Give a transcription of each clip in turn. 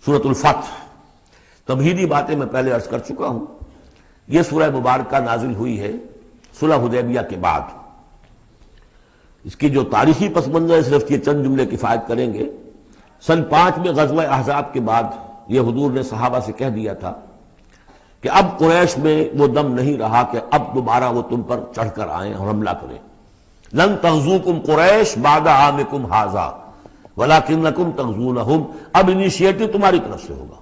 سورۃ الفتح، تمہیدی باتیں میں پہلے عرض کر چکا ہوں. یہ سورہ مبارکہ نازل ہوئی ہے صلح حدیبیہ کے بعد. اس کی جو تاریخی پس منظر ہے صرف یہ چند جملے کفایت کریں گے. سن 5 میں غزوہ احزاب کے بعد یہ حضور نے صحابہ سے کہہ دیا تھا کہ اب قریش میں وہ دم نہیں رہا کہ اب دوبارہ وہ تم پر چڑھ کر آئیں اور حملہ کریں. لن تغزوکم قریش بعد عامکم ھذا ولکنکم تغزونہم. اب انیشیٹو تمہاری طرف سے ہوگا.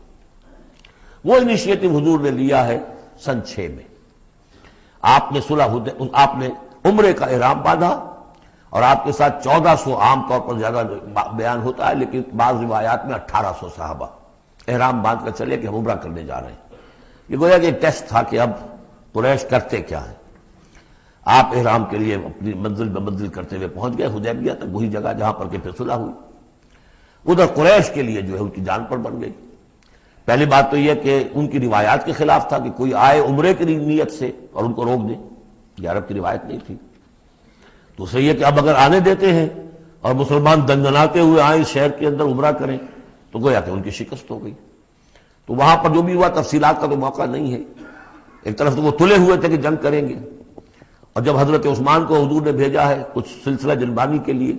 وہ انیشیٹو حضور نے لیا ہے سن 6 میں. آپ نے عمرے کا احرام باندھا اور آپ کے ساتھ 1400، عام طور پر زیادہ بیان ہوتا ہے لیکن بعض روایات میں 1800 صحابہ احرام باندھ کر چلے کہ ہم عمرہ کرنے جا رہے ہیں. یہ گویا کہ ایک ٹیسٹ تھا کہ اب قریش کرتے کیا ہے. آپ احرام کے لیے اپنی منزل بہ منزل کرتے ہوئے پہنچ گئے حدیبیہ تک، وہی جگہ جہاں پر کہ پھر صلح ہوئی. ادھر قریش کے لیے جو ہے ان کی جان پر بن گئی. پہلی بات تو یہ کہ ان کی روایات کے خلاف تھا کہ کوئی آئے عمرے کی نیت سے اور ان کو روک دے. یہ عرب کی روایت نہیں تھی. دوسرے یہ کہ اب اگر آنے دیتے ہیں اور مسلمان دندناتے ہوئے آئیں اس شہر کے اندر عمرہ کریں تو گویا کہ ان کی شکست ہو گئی. تو وہاں پر جو بھی ہوا تفصیلات کا تو موقع نہیں ہے. ایک طرف تو وہ تلے ہوئے تھے کہ جنگ کریں گے، اور جب حضرت عثمان کو حضور نے بھیجا ہے کچھ سلسلہ جنبانی کے لیے،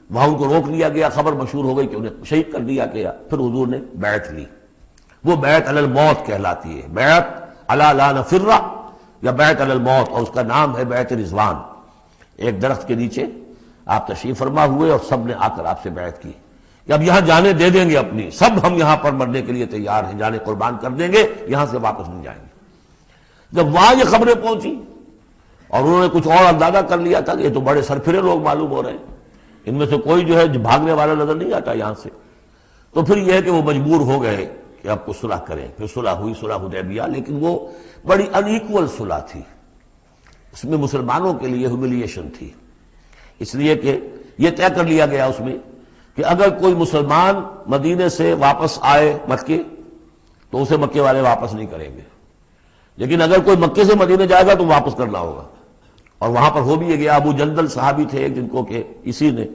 وہاں ان کو روک لیا گیا. خبر مشہور ہو گئی کہ انہیں شہید کر دیا گیا. پھر حضور نے بیعت لی. وہ بیعت علی الموت کہلاتی ہے، بیعت علی لا نفر یا بیعت علی الموت، اور اس کا نام ہے بیعت رضوان. ایک درخت کے نیچے آپ تشریف فرما ہوئے اور سب نے آ کر آپ سے بیعت کی کہ اب یہاں جانیں دے دیں گے اپنی، سب ہم یہاں پر مرنے کے لیے تیار ہیں، جانیں قربان کر دیں گے، یہاں سے واپس نہیں جائیں گے. جب وہاں یہ خبریں پہنچی اور انہوں نے کچھ اور اندازہ کر لیا تھا کہ یہ تو بڑے سرفرے لوگ معلوم ہو رہے ہیں، ان میں سے کوئی جو ہے بھاگنے والا نظر نہیں آتا یہاں سے، تو پھر یہ ہے کہ وہ مجبور ہو گئے کہ اب کو صلح کریں. پھر صلح ہوئی، صلح حدیبیہ، لیکن وہ بڑی ان ایکول صلح تھی. اس میں مسلمانوں کے لیے ہیوملیشن تھی، اس لیے کہ یہ طے کر لیا گیا اس میں کہ اگر کوئی مسلمان مدینے سے واپس آئے مکے تو اسے مکے والے واپس نہیں کریں گے، لیکن اگر کوئی مکے سے مدینے جائے گا تو واپس کرنا ہوگا. اور وہاں پر ہو بھی یہ گیا. ابو جندل صحابی تھے جن کو کہ اسی نے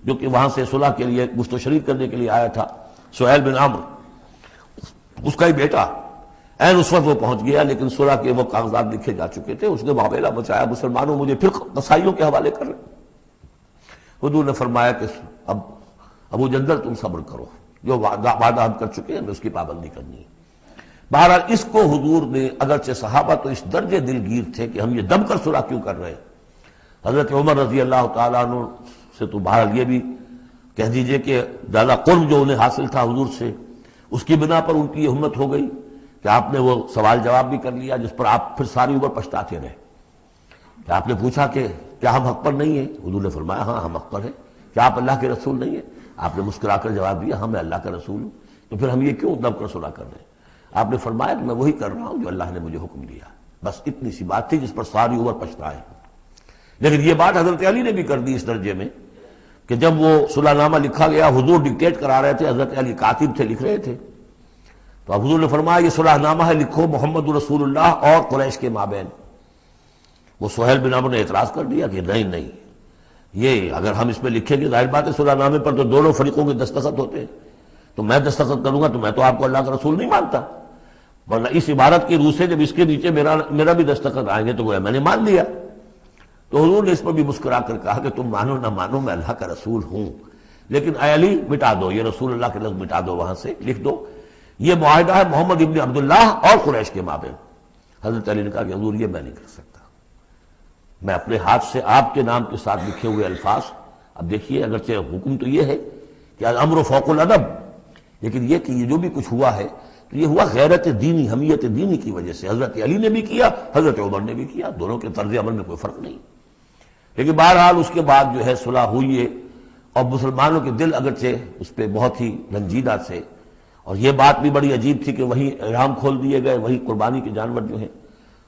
جو کہ وہاں سے صلح کے لیے گفت و شریک کرنے کے لیے آیا تھا، سہیل بن عمرو، اس کا ہی بیٹا عین اس وقت وہ پہنچ گیا، لیکن صلح کے وہ کاغذات لکھے جا چکے تھے. اس نے معاملہ بچایا، مسلمانوں مجھے پھر قصائیوں کے حوالے کر رہے. حضور نے فرمایا کہ اب ابو جندل تم صبر کرو، جو وعدہ ہم کر چکے ہیں ہمیں اس کی پابندی کرنی ہے. بہرحال اس کو حضور نے، اگرچہ صحابہ تو اس درجے دلگیر تھے کہ ہم یہ دب کر صلح کیوں کر رہے ہیں. حضرت عمر رضی اللہ تعالیٰ عنہ سے تو بہرحال یہ بھی کہہ دیجئے کہ زیادہ قرب جو انہیں حاصل تھا حضور سے، اس کی بنا پر ان کی یہ ہمت ہو گئی کہ آپ نے وہ سوال جواب بھی کر لیا جس پر آپ پھر ساری عمر پچھتاتے رہے. کہ آپ نے پوچھا کہ کیا ہم حق پر نہیں ہیں؟ حضور نے فرمایا ہاں ہم حق پر ہیں. کیا آپ اللہ کے رسول نہیں ہیں؟ آپ نے مسکرا کر جواب دیا ہاں میں اللہ کا رسول ہوں. تو پھر ہم یہ کیوں دب کر صلح کر رہے ہیں؟ آپ نے فرمایا کہ میں وہی کر رہا ہوں جو اللہ نے مجھے حکم دیا. بس اتنی سی بات تھی جس پر ساری عمر پچھتائے. لیکن یہ بات حضرت علی نے بھی کر دی اس درجے میں کہ جب وہ صلح نامہ لکھا گیا، حضور ڈکٹیٹ کرا رہے تھے، حضرت علی کاتب تھے، لکھ رہے تھے، تو اب حضور نے فرمایا یہ صلح نامہ ہے، لکھو محمد رسول اللہ اور قریش کے مابین. وہ سہیل بن عمرو نے اعتراض کر دیا کہ نہیں، یہ اگر ہم اس میں لکھیں گے ظاہر بات ہے صلح نامے پر تو دونوں فریقوں کے دستخط ہوتے ہیں، تو میں دستخط کروں گا تو میں تو آپ کو اللہ کا رسول نہیں مانتا، ورنہ اس عبارت کی روح سے جب اس کے نیچے میرا بھی دستخط آئیں گے تو گویا میں نے مان لیا. تو حضور نے اس پر بھی مسکرا کر کہا کہ تم مانو نہ مانو میں اللہ کا رسول ہوں، لیکن اے علی مٹا دو یہ رسول اللہ کے لفظ، مٹا دو، وہاں سے لکھ دو یہ معاہدہ ہے محمد ابن عبداللہ اور قریش کے مابین. حضرت علی نے کہا کہ حضور یہ میں نہیں کر سکتا، میں اپنے ہاتھ سے آپ کے نام کے ساتھ لکھے ہوئے الفاظ. اب دیکھیے اگرچہ حکم تو یہ ہے کہ الامر فوق الادب، لیکن یہ کہ یہ جو بھی کچھ ہوا ہے تو یہ ہوا غیرت دینی، حمیت دینی کی وجہ سے. حضرت علی نے بھی کیا، حضرت عمر نے بھی کیا، دونوں کے طرز عمل میں کوئی فرق نہیں. لیکن بہرحال اس کے بعد جو ہے صلح ہوئی ہے، اور مسلمانوں کے دل اگرچہ اس پہ بہت ہی رنجیدہ تھے، اور یہ بات بھی بڑی عجیب تھی کہ وہی احرام کھول دیے گئے، وہی قربانی کے جانور جو ہیں.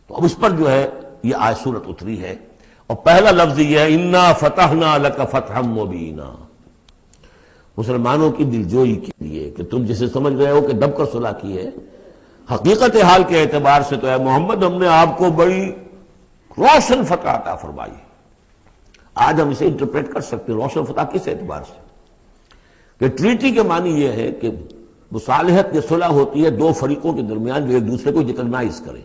تو اب اس پر جو ہے یہ آیت سورت اتری ہے، اور پہلا لفظ یہ ہے انا فتحنا لک فتحا مبینا، مسلمانوں کی دلجوئی کے لیے کہ تم جسے سمجھ رہے ہو کہ دب کر صلح کی ہے، حقیقت حال کے اعتبار سے تو اے محمد ہم نے آپ کو بڑی روشن فتح عطا فرمائی. آج ہم اسے انٹرپریٹ کر سکتے ہیں روشن فتح کس اعتبار سے کہ ٹریٹی کے معنی یہ ہے کہ مصالحت کی صلح ہوتی ہے دو فریقوں کے درمیان جو ایک دوسرے کو ریکگنائز کریں.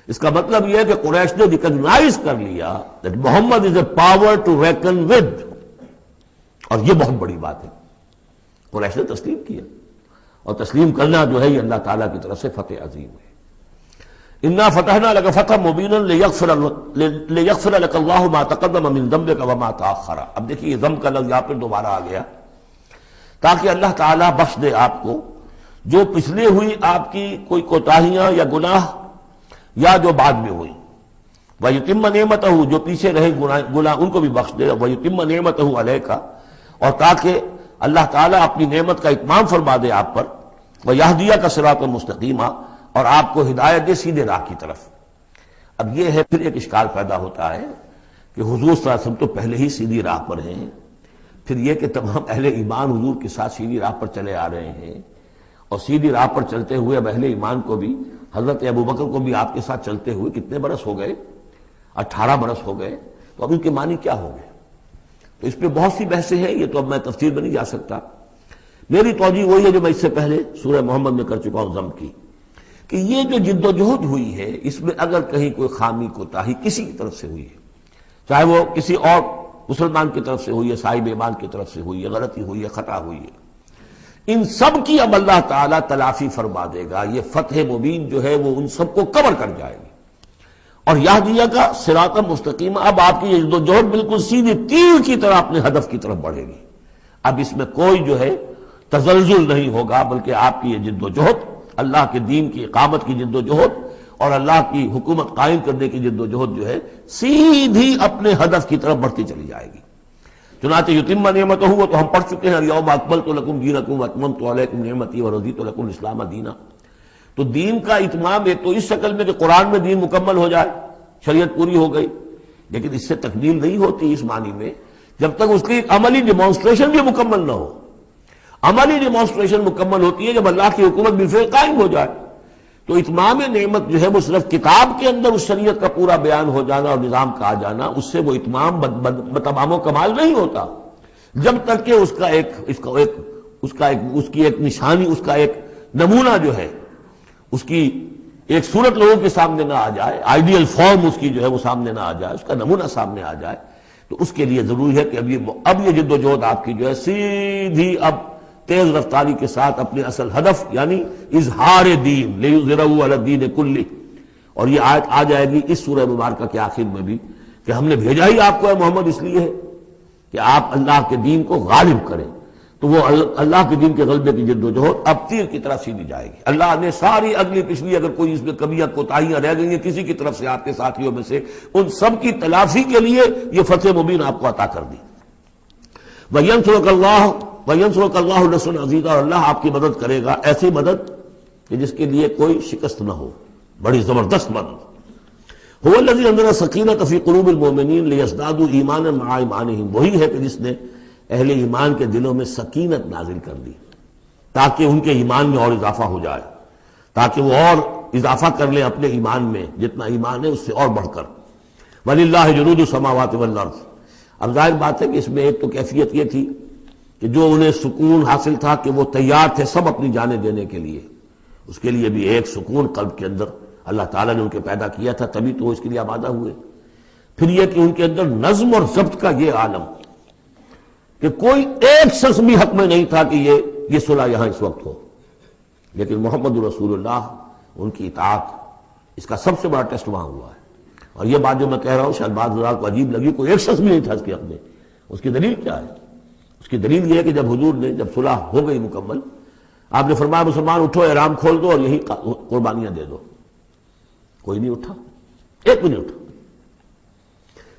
اس کا مطلب یہ ہے کہ قریش نے ریکگنائز کر لیا that Muhammad is a power to reckon with، اور یہ بہت بڑی بات ہے. قریش نے تسلیم کیا، اور تسلیم کرنا جو ہے یہ اللہ تعالیٰ کی طرف سے فتح عظیم ہے. انا فتحنا لك فتحا مبینا لیغفر لك اللہ ما تقدم من ذنبك وما تاخر. اب دیکھیے یہ ذنب کا لفظ یہاں پر دوبارہ آ گیا تاکہ اللہ تعالیٰ بخش دے آپ کو جو پچھلے ہوئی آپ کی کوئی کوتاہیاں یا گناہ یا جو بعد میں ہوئی. وَيُتِمَّ نِعْمَتَهُ، جو پیچھے رہے گناہ ان کو بھی بخش دے. وَيُتِمَّ نِعْمَتَهُ عَلَيْكَ، اور تاکہ اللہ تعالیٰ اپنی نعمت کا اتمام فرما دے آپ پر. وَيَهْدِيَكَ صِرَاطًا مُسْتَقِيمًا، اور آپ کو ہدایت دے سیدھے راہ کی طرف. اب یہ ہے پھر ایک اشکال پیدا ہوتا ہے کہ حضور صلی اللہ علیہ وسلم تو پہلے ہی سیدھی راہ پر ہیں، پھر یہ کہ تمام اہل ایمان حضور کے ساتھ سیدھی راہ پر چلے آ رہے ہیں، اور سیدھی راہ پر چلتے ہوئے اب اہل ایمان کو بھی، حضرت ابوبکر کو بھی آپ کے ساتھ چلتے ہوئے کتنے برس ہو گئے؟ 18 برس ہو گئے. تو اب ان کے معنی کیا ہو گئے؟ تو اس پہ بہت سی بحثیں ہیں، یہ تو اب میں تفصیل میں نہیں جا سکتا. میری توجہ وہی ہے جو میں اس سے پہلے سورہ محمد میں کر چکا ہوں ضم کی، کہ یہ جو جد و جہد ہوئی ہے اس میں اگر کہیں کوئی خامی کوتاہی کسی کی طرف سے ہوئی ہے، چاہے وہ کسی اور مسلمان کی طرف سے ہوئی ہے، صاحب ایمان کی طرف سے ہوئی ہے، غلطی ہوئی ہے، خطا ہوئی ہے، ان سب کی اب اللہ تعالیٰ تلافی فرما دے گا. یہ فتح مبین جو ہے وہ ان سب کو کور کر جائے گی. اور یہدیہ کا صراط مستقیم، اب آپ کی یہ جد و جہد بالکل سیدھی تیر کی طرح اپنے ہدف کی طرف بڑھے گی. اب اس میں کوئی جو ہے تزلزل نہیں ہوگا، بلکہ آپ کی یہ جد و جہد، اللہ کے دین کی اقامت کی جد و جہد اور اللہ کی حکومت قائم کرنے کی جد و جہد جو ہے سیدھی اپنے ہدف کی طرف بڑھتی چلی جائے گی. چنانچہ یتم نعمتہ، وہ تو ہم پڑھ چکے ہیں، الیوم اکملت لکم دینکم واتممت علیکم نعمتی ورضیت لکم الاسلام دینا. تو دین کا اتمام ایک تو اس شکل میں کہ قرآن میں دین مکمل ہو جائے، شریعت پوری ہو گئی، لیکن اس سے تکمیل نہیں ہوتی اس معنی میں جب تک اس کی ایک عملی ڈیمانسٹریشن بھی مکمل نہ ہو. عملی ڈیمانسٹریشن مکمل ہوتی ہے جب اللہ کی حکومت بالفعل قائم ہو جائے. تو اتمام نعمت جو ہے وہ صرف کتاب کے اندر اس شریعت کا پورا بیان ہو جانا اور نظام کا آ جانا، اس سے وہ اتمام بتمام و کمال نہیں ہوتا جب تک کہ اس کی ایک نشانی، اس کا ایک نمونہ جو ہے، اس کی ایک صورت لوگوں کے سامنے نہ آ جائے، آئیڈیل فارم اس کی جو ہے وہ سامنے نہ آ جائے، اس کا نمونہ سامنے آ جائے. تو اس کے لیے ضروری ہے کہ اب یہ جد و جہد آپ کی جو ہے سیدھی اب تیز رفتاری کے ساتھ اپنے اصل ہدف یعنی اظہار دین لیظہرہ علی الدین کلہ. اور یہ آیت آ جائے گی اس سورہ مبارکہ کے آخر میں بھی کہ ہم نے بھیجا ہی آپ کو ہے محمد اس لیے ہے کہ آپ اللہ کے دین کو غالب کریں. تو وہ اللہ کے دین کے غلبے کی جد و جہد اب تیر کی طرح سیدھی جائے گی. اللہ نے ساری اگلی پچھلی اگر کوئی اس میں کمیاں کوتاہیاں رہ گئی ہیں کسی کی طرف سے آپ کے ساتھیوں میں سے، ان سب کی تلافی کے لیے یہ فتح مبین آپ کو عطا کر دی. وَيَنْصُرَكَ اللَّهُ نَصْرًا عَزِيزًا، اور اللہ آپ کی مدد کرے گا ایسی مدد کہ جس کے لیے کوئی شکست نہ ہو، بڑی زبردست مدد. هُوَ الَّذِي أَنزَلَ السَّكِينَةَ فِي قُلُوبِ الْمُؤْمِنِينَ لِيَزْدَادُوا إِيمَانًا مَعَ إِيمَانِهِمْ. وہی ہے کہ جس نے اہل ایمان کے دلوں میں سکینت نازل کر دی تاکہ ان کے ایمان میں اور اضافہ ہو جائے، تاکہ وہ اور اضافہ کر لیں اپنے ایمان میں، جتنا ایمان ہے اس سے اور بڑھ کر. وَلِلَّهِ جُنُودُ السَّمَاوَاتِ وَالْأَرْضِ. اب ظاہر بات ہے کہ اس میں ایک تو کیفیت یہ تھی کہ جو انہیں سکون حاصل تھا کہ وہ تیار تھے سب اپنی جانیں دینے کے لیے، اس کے لیے بھی ایک سکون قلب کے اندر اللہ تعالیٰ نے ان کے پیدا کیا تھا، تبھی تو وہ اس کے لیے آمادہ ہوئے. پھر یہ کہ ان کے اندر نظم اور ضبط کا یہ عالم کہ کوئی ایک شخص بھی حق میں نہیں تھا کہ یہ صلح یہاں اس وقت ہو، لیکن محمد رسول اللہ ان کی اطاعت اس کا سب سے بڑا ٹیسٹ وہاں ہوا ہے. اور یہ بات جو میں کہہ رہا ہوں شاید بعض حضرات کو عجیب لگی، کوئی ایک شخص بھی نہیں تھا اس کے حق میں. اس کی دلیل کیا ہے؟ اس کی دلیل یہ ہے کہ جب حضور نے جب صلح ہو گئی مکمل، آپ نے فرمایا مسلمان اٹھو، احرام کھول دو اور یہی قربانیاں دے دو. کوئی نہیں اٹھا، ایک بھی نہیں اٹھا.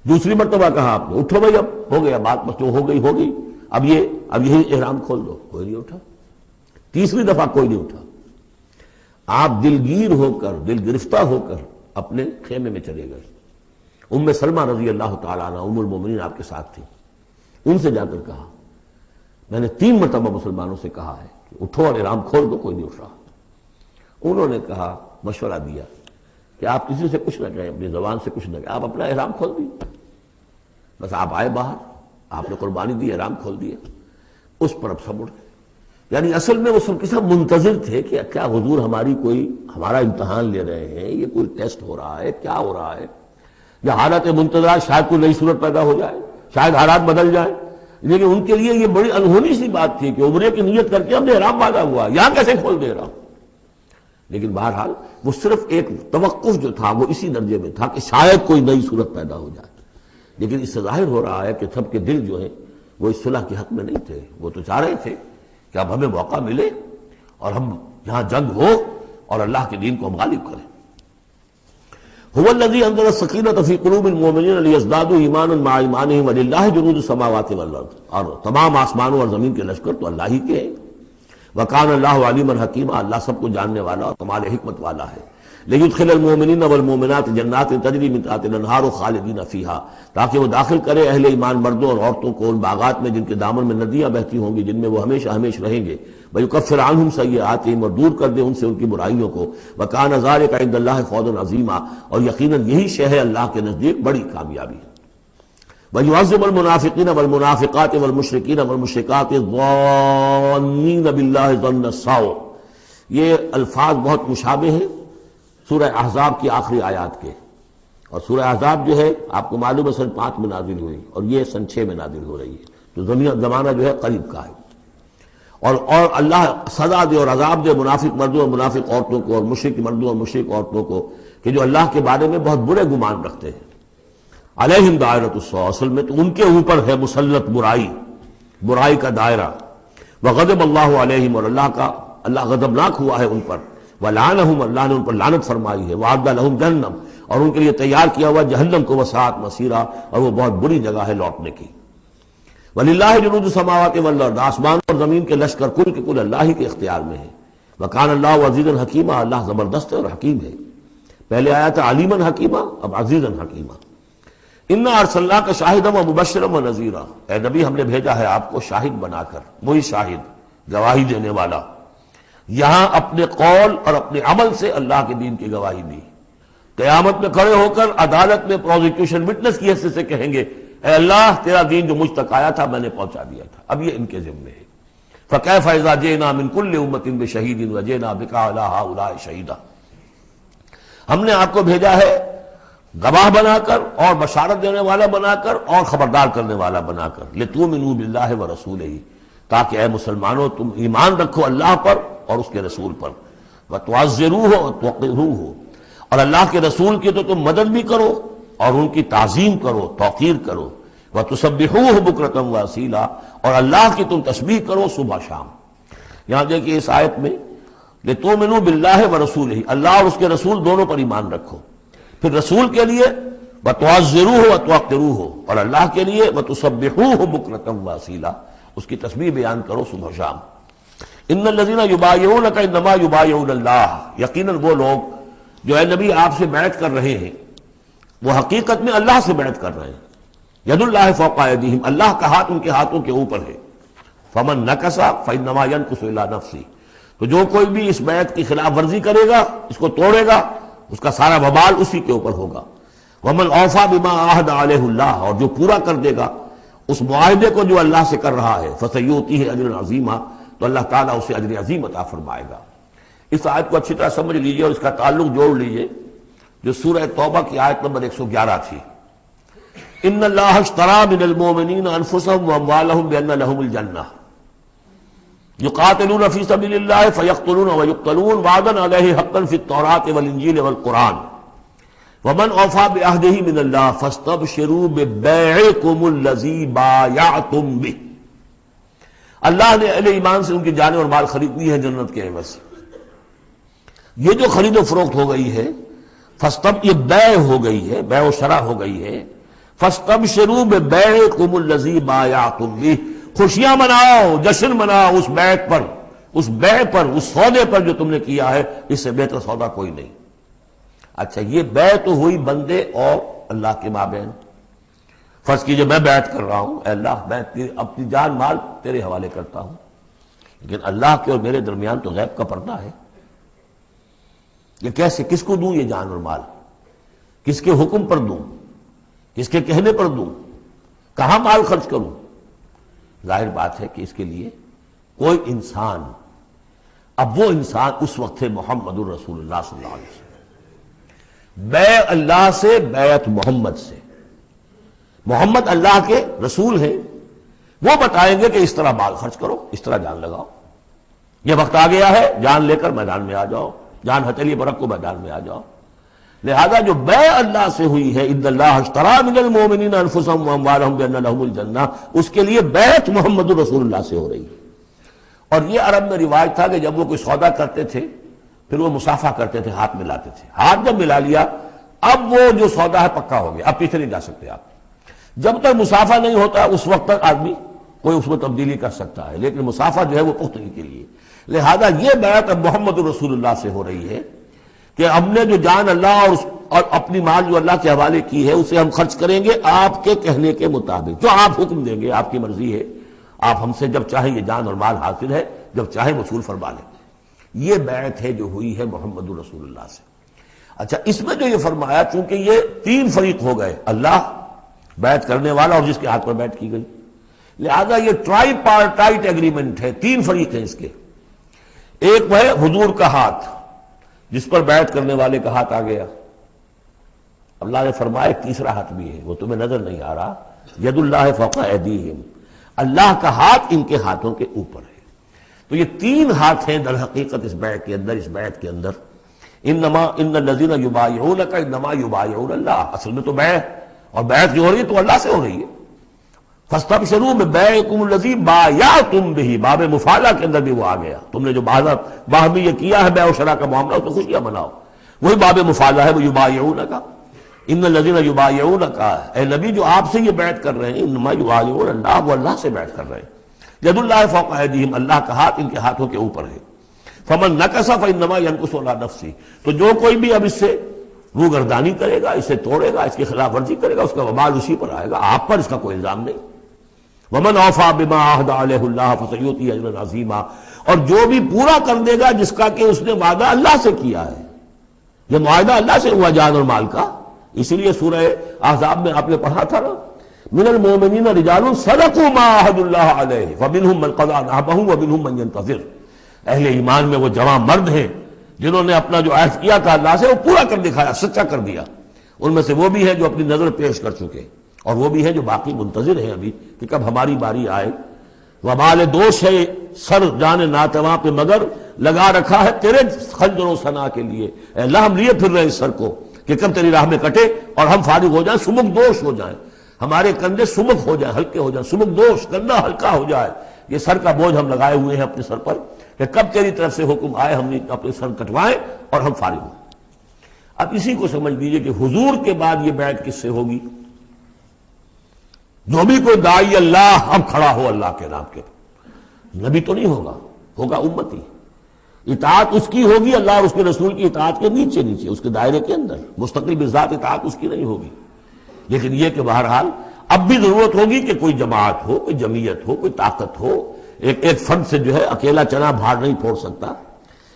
دوسری مرتبہ کہا آپ نے اٹھو بھائی، اب ہو گیا بات، بس جو ہو گئی، اب یہی احرام کھول دو. کوئی نہیں اٹھا. تیسری دفعہ کوئی نہیں اٹھا. آپ دلگیر ہو کر، دل گرفتہ ہو کر اپنے خیمے میں چلے گئے. ام سلمہ رضی اللہ تعالیٰ عنہ ام المومنین آپ کے ساتھ تھی. ان سے جا کر کہا، میں نے 3 مرتبہ مسلمانوں سے کہا ہے کہ اٹھو اور احرام کھول دو، کوئی نہیں اٹھ رہا. انہوں نے کہا، مشورہ دیا کہ آپ کسی سے کچھ نہ کہیں، اپنی زبان سے کچھ نہ کہیں، آپ اپنا احرام کھول دیے. بس آپ آئے باہر، آپ نے قربانی دی، احرام کھول دیا. اس پر اب سب اٹھ گئے. یعنی اصل میں وہ سب کے سب منتظر تھے کہ کیا حضور ہمارا امتحان لے رہے ہیں، یہ کوئی ٹیسٹ ہو رہا ہے، کیا ہو رہا ہے، یا حالت منتظرات شاید کوئی نئی صورت پیدا ہو جائے، شاید حالات بدل جائیں۔ لیکن ان کے لیے یہ بڑی انہونی سی بات تھی کہ عمرے کی نیت کر کے ہم نے احرام باندھا ہوا، یہاں کیسے کھول دے رہا ہوں۔ لیکن بہرحال وہ صرف ایک توقف جو تھا وہ اسی درجے میں تھا کہ شاید کوئی نئی صورت پیدا ہو جائے۔ لیکن اس سے ظاہر ہو رہا ہے کہ سب کے دل جو ہیں وہ اس صلح کے حق میں نہیں تھے، وہ تو چاہ رہے تھے کہ اب ہمیں موقع ملے اور ہم یہاں جنگ ہو اور اللہ کے دین کو ہم غالب کریں۔ هو الذي انزل السکینۃ فی قلوب المؤمنین لیزدادوا ایمانا مع ایمانہم وللہ جنود السماوات والارض، اور تمام آسمانوں اور زمین کے لشکر تو اللہ ہی کے ہیں۔ وکان اللہ علیما حکیما، اللہ سب کو جاننے والا اور کمال حکمت والا ہے۔ لیدخل المؤمنین والمؤمنات جنات تجری من تحتها الانہار خالدین فیہا، تاکہ وہ داخل کرے اہل ایمان مردوں اور عورتوں کو ان باغات میں جن کے دامن میں ندیاں بہتی ہوں گی، جن میں وہ ہمیشہ ہمیشہ رہیں گے۔ ویکفر عنہم سیئاتہم، اور دور کر دے ان سے ان کی برائیوں کو۔ وکان ذلک عند اللہ فوزا عظیما، اور یقیناً یہی شے ہے اللہ کے نزدیک بڑی کامیابی۔ وَيُعَذِّبُ الْمُنَافِقِينَ وَالْمُنَافِقَاتِ وَالْمُشْرِكِينَ وَالْمُشْرِكَاتِ الظَّانِّينَ بِاللَّهِ ظَنَّ السَّوْءِ، یہ الفاظ بہت مشابہ ہیں سورہ احزاب کی آخری آیات کے، اور سورہ احزاب جو ہے آپ کو معلوم ہے سن 5 میں نازل ہوئی اور یہ سن 6 میں نازل ہو رہی ہے، تو زمانہ جو ہے قریب کا ہے۔ اور اللہ سزا دے اور عذاب دے منافق مردوں اور منافق عورتوں کو، اور مشرک مردوں اور مشرک عورتوں کو، کہ جو اللہ کے بارے میں بہت برے گمان رکھتے ہیں۔ علیہم دائرۃ السوء، اصل میں تو ان کے اوپر ہے مسلط برائی کا دائرہ۔ وغضب اللہ علیہم، اور اللہ غضبناک ہوا ہے ان پر۔ ولعنہم، اللہ نے ان پر لعنت فرمائی ہے۔ وعد لہم جہنم، اور ان کے لیے تیار کیا ہوا جہنم کو وسعت مسیرا، اور وہ بہت بری جگہ ہے لوٹنے کی۔ وللہ جنود السماوات والارض، آسمان اور زمین کے لشکر کل کے کل اللہ ہی کے اختیار میں ہے۔ وکان اللہ عزیزا حکیما، اللہ زبردست ہے اور حکیم ہے۔ پہلے آیا تھا علیما حکیما، اب عزیزا حکیما۔ انا ارسلناک شاہدا ومبشرا ونذیرا، اے نبی ہم نے بھیجا ہے آپ کو شاہد بنا کر، وہی شاہد گواہی دینے والا۔ یہاں اپنے قول اور اپنے عمل سے اللہ کے دین کی گواہی دی۔ قیامت میں کھڑے ہو کر عدالت میں پروزیکیوشن وٹنس کی حیثیت سے کہیں گے اے اللہ تیرا دین جو مجھ تک آیا تھا میں نے پہنچا دیا تھا، اب یہ ان کے ذمے ہے۔ فکیف اذا جئنا من کل امۃ بشہید وجئنا بک علی ہؤلاء شہیدا، ہم نے آپ کو بھیجا ہے گواہ بنا کر اور بشارت دینے والا بنا کر اور خبردار کرنے والا بنا کر، لتؤمنوا باللہ ورسولہ، تاکہ اے مسلمانوں تم ایمان رکھو اللہ پر اور اس کے رسول پر، وتعزروہ وتوقروہ، اور اللہ کے رسول کی تو تم مدد بھی کرو اور ان کی تعظیم کرو، توقیر کرو، وتسبحوہ بکرۃ واصیلا، اور اللہ کی تم تسبیح کرو صبح شام۔ یہاں دیکھیے اس آیت میں لتؤمنوا باللہ ورسولہ، اللہ اور اس کے رسول دونوں پر ایمان رکھو، پھر رسول کے لیے وتعزروہ وتوقروہ، اور اللہ کے لیے وتسبحوہ بکرۃ واصیلا، اس کی تسبیح بیان کرو صبح شام۔ ان الذین یبایعونک انما یبایعون اللہ، یقیناً وہ لوگ جو اے نبی آپ سے بیعت کر رہے ہیں وہ حقیقت میں اللہ سے بیعت کر رہے ہیں۔ ید اللہ فوق ایدیہم، اللہ کا ہاتھ ان کے ہاتھوں کے اوپر ہے۔ فمن نکث فانما ینکث الی نفسہ، تو جو کوئی بھی اس بیعت کی خلاف ورزی کرے گا، اس کو توڑے گا، اس کا سارا وبال اسی کے اوپر ہوگا۔ ومن اوفی بما عاہد علیہ اللہ، اور جو پورا کر دے گا اس معاہدے کو جو اللہ سے کر رہا ہے، فسیؤتیہ اجرا عظیما، تو اللہ تعالیٰ اسے اجر عظیم عطا فرمائے گا۔ اس آیت کو اچھی طرح سمجھ لیجئے اور اس کا تعلق جوڑ لیجئے جو سورہ توبہ کی آیت نمبر 111 تھی۔ ان اللہ اشترى من المؤمنین انفسهم واموالهم بان لهم الجنہ یقاتلون فی سبیل اللہ فیقتلون ویقتلون وعدا علیہ حقا فی التوراۃ والانجیل والقرآن ومن اوفی بعہدہ من اللہ فاستبشروا ببیعکم الذی بایعتم بہ، اللہ نے اہل ایمان سے ان کی جانیں اور مال خرید لی ہے جنت کے عوض۔ یہ جو خرید و فروخت ہو گئی ہے یہ بیع ہو گئی ہے، بیع و شرع ہو گئی ہے۔ فاستبشروا ببیعکم الذی بایعتم بہ، خوشیاں مناؤ، جشن مناؤ اس بیعت پر، اس بیع پر، اس سودے پر جو تم نے کیا ہے، اس سے بہتر سودا کوئی نہیں۔ اچھا یہ بیع تو ہوئی بندے اور اللہ کے مابین۔ فرض کیجئے میں بیعت کر رہا ہوں، اے اللہ میں اپنی جان مال تیرے حوالے کرتا ہوں، لیکن اللہ کے اور میرے درمیان تو غیب کا پردہ ہے۔ یہ کیسے، کس کو دوں یہ جان اور مال، کس کے حکم پر دوں، کس کے کہنے پر دوں، کہاں مال خرچ کروں؟ ظاہر بات ہے کہ اس کے لیے کوئی انسان، اب وہ انسان اس وقت تھے محمد الرسول اللہ صلی اللہ علیہ وسلم، بیع اللہ سے، بیعت محمد سے۔ محمد اللہ کے رسول ہیں، وہ بتائیں گے کہ اس طرح مال خرچ کرو، اس طرح جان لگاؤ، یہ وقت آ گیا ہے جان لے کر میدان میں آ جاؤ، جان ہتھیلی پر رکھ کو میدان میں آ جاؤ۔ لہذا جو بیع اللہ سے ہوئی ہے، ان اللہ اشتری من المؤمنین انفسهم واموالهم بان لهم الجنہ، اس کے لیے بیعت محمد الرسول اللہ سے ہو رہی ہے۔ اور یہ عرب میں رواج تھا کہ جب وہ کوئی سودا کرتے تھے پھر وہ مصافحہ کرتے تھے، ہاتھ ملاتے تھے، ہاتھ جب ملا لیا اب وہ جو سودا ہے پکا ہو گیا، اب پیچھے نہیں جا سکتے آپ۔ جب تک مصافحہ نہیں ہوتا اس وقت تک آدمی کوئی اس میں تبدیلی کر سکتا ہے، لیکن مصافحہ جو ہے وہ پختگی کے لیے۔ لہذا یہ بیعت اب محمد رسول اللہ سے ہو رہی ہے کہ ہم نے جو جان اللہ اور اپنی مال جو اللہ کے حوالے کی ہے اسے ہم خرچ کریں گے آپ کے کہنے کے مطابق، جو آپ حکم دیں گے، آپ کی مرضی ہے، آپ ہم سے جب چاہیں یہ جان اور مال حاصل ہے، جب چاہیں وصول فرما لیں۔ یہ بیعت ہے جو ہوئی ہے محمد رسول اللہ سے۔ اچھا، اس میں جو یہ فرمایا، چونکہ یہ تین فریق ہو گئے، اللہ، بیعت کرنے والا اور جس کے ہاتھ پر بیعت کی گئی، لہذا یہ ٹرائی پارٹائٹ ایگریمنٹ ہے، تین فریق ہیں اس کے۔ ایک وہ ہے حضور کا ہاتھ، جس پر بیعت کرنے والے کا ہاتھ آ گیا۔ اللہ نے فرمایا تیسرا ہاتھ بھی ہے، وہ تمہیں نظر نہیں آ رہا، ید اللہ فوق ایدیہم، اللہ کا ہاتھ ان کے ہاتھوں کے اوپر ہے۔ تو یہ تین ہاتھ ہیں در حقیقت اس بیعت کے اندر، اس بیعت کے اندر۔ ان الذین یبایعونک انما یبایعون اللہ، اصل میں تو بیعت، اور بیعت جو ہو رہی ہے تو اللہ سے ہو رہی ہے۔ فاستبشروا ببیعکم الذی بایعتم بہ، باب مفاعلہ کے اندر بھی وہ آ گیا، تم نے جو باہمی یہ کیا ہے بیع و شراء کا معاملہ، اس میں خوشیاں مناؤ، وہی باب مفاعلہ ہے، وہ یبایعونک۔ ان الذین یبایعونک، اے نبی جو آپ سے یہ بیعت کر رہے ہیں، انما یبایعون اللہ، وہ اللہ سے بیعت کر رہے ہیں۔ ید اللہ فوق ایدیہم، اللہ کا ہاتھ ان کے ہاتھوں کے اوپر ہے۔ فمن نکث فانما ینکث علی نفسہ، تو جو کوئی بھی اب اس سے روگردانی کرے گا، اسے توڑے گا، اس کی خلاف ورزی کرے گا، اس کا وبال اسی پر آئے گا، آپ پر اس کا کوئی الزام نہیں۔ ومن اوفی بما عہد علیہ اللہ فسیؤتیہ اجرا عظیما، اور جو بھی پورا کر دے گا جس کا کہ اس نے وعدہ اللہ سے کیا ہے، یہ معاہدہ اللہ سے ہوا جان اور مال کا۔ اسی لیے سورہ احزاب میں آپ نے پڑھا تھا نا، من المؤمنین رجال صدقوا ما عہد اللہ علیہ فمنہم من قضی نحبہ ومنہم من ینتظر۔ اہل ایمان میں وہ جوان مرد ہیں جنہوں نے اپنا جو عہد کیا تھا اللہ سے وہ پورا کر دکھایا، سچا کر دیا۔ ان میں سے وہ بھی ہیں جو اپنی نظر پیش کر چکے، اور وہ بھی ہیں جو باقی منتظر ہیں ابھی کہ کب ہماری باری آئے۔ وبال دوش ہے سر جان ناتواں پہ، مگر لگا رکھا ہے تیرے خنجر و ثنا کے لیے، اے اللہ ہم لیے پھر رہے اس سر کو کہ کب تیری راہ میں کٹے اور ہم فارغ ہو جائیں، سمک دوش ہو جائیں، ہمارے کندھے سمک ہو جائیں، ہلکے ہو جائیں، سمک دوش، کندھا ہلکا ہو جائے۔ یہ سر کا بوجھ ہم لگائے ہوئے ہیں اپنے سر پر کہ کب تیری طرف سے حکم آئے ہم نے اپنے سر کٹوائیں اور ہم فارغ ہوں۔ اب اسی کو سمجھ لیجئے کہ حضور کے بعد یہ بیعت کس سے ہوگی؟ جو بھی کوئی داعی اللہ اب کھڑا ہو اللہ کے نام کے، نبی تو نہیں ہوگا، ہوگا امتی۔ اطاعت اس کی ہوگی اللہ اور اس کے رسول کی اطاعت کے نیچے نیچے، اس کے دائرے کے اندر، مستقل بذات اطاعت اس کی نہیں ہوگی۔ لیکن یہ کہ بہرحال اب بھی ضرورت ہوگی کہ کوئی جماعت ہو، کوئی جمعیت ہو، کوئی طاقت ہو، ایک فرد سے جو ہے اکیلا چنا بھاڑ نہیں پھوڑ سکتا۔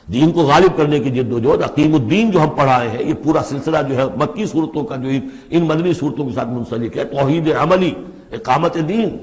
دین کو غالب کرنے کی جد و جہد، عقیم الدین جو ہم پڑھائے ہیں، یہ پورا سلسلہ جو ہے مکی صورتوں کا جو ان مدنی صورتوں کے ساتھ منسلک ہے، توحید عملی، اقامت دین،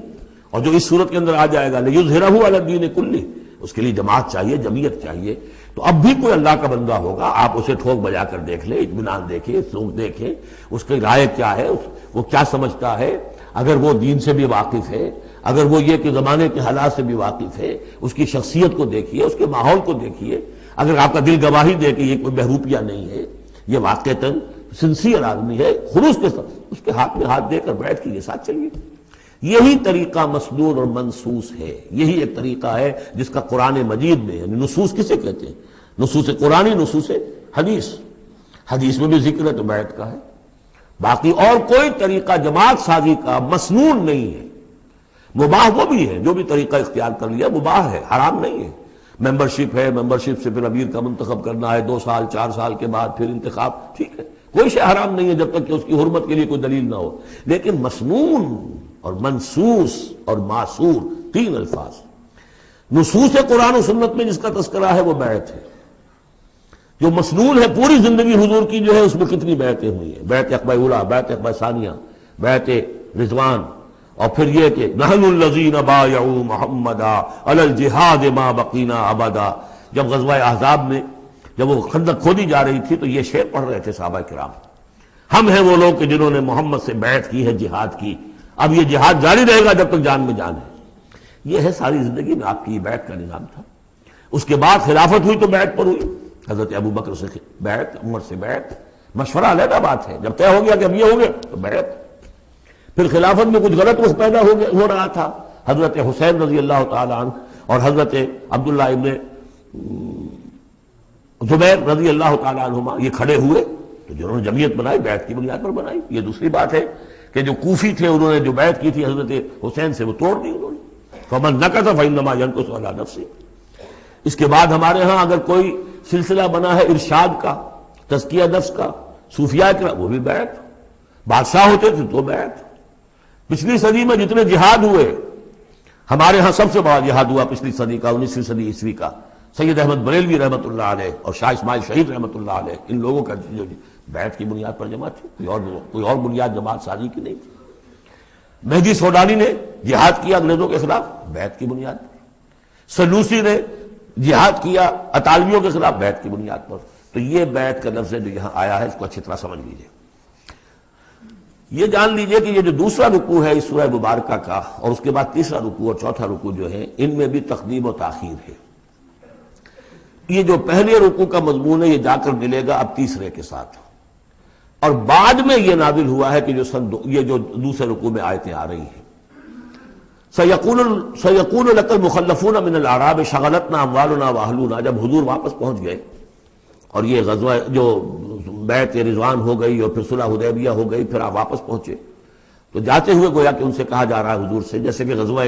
اور جو اس صورت کے اندر آ جائے گا لیظہرہ علی الدین کلہ، اس کے لیے جماعت چاہیے، جمعیت چاہیے۔ تو اب بھی کوئی اللہ کا بندہ ہوگا، آپ اسے ٹھوک بجا کر دیکھ لیں، اطمینان دیکھیں، سوچ دیکھیں اس کی رائے کیا ہے، وہ کیا سمجھتا ہے، اگر وہ دین سے بھی واقف ہے، اگر وہ یہ کہ زمانے کے حالات سے بھی واقف ہے، اس کی شخصیت کو دیکھیے، اس کے ماحول کو دیکھیے، اگر آپ کا دل گواہی دے کہ یہ کوئی بہروپیہ نہیں ہے، یہ واقعتاً سنسیئر آدمی ہے، خلوص کے ساتھ اس کے ہاتھ میں ہاتھ دے کر بیٹھ کے یہ ساتھ چلیے۔ یہی طریقہ مسنون اور منصوص ہے، یہی ایک طریقہ ہے جس کا قرآن مجید میں، یعنی نصوص کسے کہتے ہیں؟ نصوص قرآنی، نصوص حدیث، حدیث میں بھی ذکر ہے تو بیعت کا ہے۔ باقی اور کوئی طریقہ جماعت سازی کا مسنون نہیں ہے، مباح وہ بھی ہے، جو بھی طریقہ اختیار کر لیا مباح ہے، حرام نہیں ہے۔ ممبرشپ ہے، ممبرشپ سے پھر امیر کا منتخب کرنا ہے، 2 سال 4 سال کے بعد پھر انتخاب، ٹھیک ہے، کوئی شے حرام نہیں ہے جب تک کہ اس کی حرمت کے لیے کوئی دلیل نہ ہو۔ لیکن مسنون اور منصوص اور معصور، تین الفاظ۔ نصوص قرآن و سنت میں جس کا تذکرہ ہے وہ بیعت ہے۔ جو مسنون ہے پوری زندگی حضور کی جو ہے اس میں کتنی بیعتیں ہوئی ہیں، بیعت عقبہ اولیٰ، بیعت عقبہ ثانیہ، بیعت رضوان، اور پھر یہ کہ نحن الذین بایعوا محمدا علی الجہاد ما بقینا ابدا، جب غزوہ احزاب میں جب وہ خندق کھودی جا رہی تھی تو یہ شعر پڑھ رہے تھے صحابہ کرام، ہم ہیں وہ لوگ کہ جنہوں نے محمد سے بیعت کی ہے جہاد کی، اب یہ جہاد جاری رہے گا جب تک جان میں جان ہے۔ یہ ہے ساری زندگی میں آپ کی یہ بیعت کا نظام تھا۔ اس کے بعد خلافت ہوئی تو بیعت پر ہوئی، حضرت ابو بکر سے بیعت، عمر سے بیعت، مشورہ علیحدہ بات ہے، جب طے ہو گیا کہ اب یہ ہو گیا تو بیعت۔ پھر خلافت میں کچھ غلط رخ پیدا ہو رہا تھا، حضرت حسین رضی اللہ تعالیٰ عنہ اور حضرت عبداللہ ابن زبیر رضی اللہ تعالیٰ عنہما یہ کھڑے ہوئے تو جنہوں نے جمعیت بنائی بیعت کی بنیاد پر بنائی۔ یہ دوسری بات ہے کہ جو کوفی تھے انہوں نے جو بیعت کی تھی حضرت حسین سے وہ توڑ دی انہوں نے، فمن نکث فانما ینکث علی نفسہ۔ اس کے بعد ہمارے ہاں اگر کوئی سلسلہ بنا ہے ارشاد کا، تزکیہ نفس کا، صوفیاء کا، وہ بھی بیعت، بادشاہ ہوتے تھے تو بیعت۔ پچھلی صدی میں جتنے جہاد ہوئے، ہمارے ہاں سب سے بڑا جہاد ہوا پچھلی صدی کا، 19ویں صدی عیسوی کا، سید احمد بریلوی رحمۃ اللہ علیہ اور شاہ اسماعیل شہید رحمۃ اللہ علیہ، ان لوگوں کا جو بیعت کی بنیاد پر جماعت تھی، کوئی اور بنیاد جماعت سازی کی نہیں تھی۔ مہدی سوڈانی نے جہاد کیا انگریزوں کے خلاف بیعت کی بنیاد پر، سنوسی نے جہاد کیا اطالویوں کے خلاف بیعت کی بنیاد پر۔ تو یہ بیعت کا لفظ جو یہاں آیا ہے اس کو اچھی طرح سمجھ لیجیے۔ یہ جان لیجئے کہ یہ جو دوسرا رکوع ہے اس سورہ مبارکہ کا، اور اس کے بعد تیسرا رکوع اور چوتھا رکوع جو ہے، ان میں بھی تقدیم و تاخیر ہے۔ یہ جو پہلے رکوع کا مضمون ہے یہ جا کر ملے گا اب تیسرے کے ساتھ، اور بعد میں یہ نازل ہوا ہے کہ یہ جو دوسرے رکوع میں آیتیں آ رہی ہیں، سَيَقُولُ لَكَ الْمُخَلَّفُونَ مِنَ الْأَعْرَابِ شَغَلَتْنَا أَمْوَالُنَا وَأَهْلُونَا، جب حضور واپس پہنچ گئے اور یہ غزوہ جو بیعت رضوان ہو گئی اور پھر صلح حدیبیہ ہو گئی، پھر آپ واپس پہنچے تو جاتے ہوئے گویا کہ ان سے کہا جا رہا ہے حضور سے، جیسے کہ غزوہ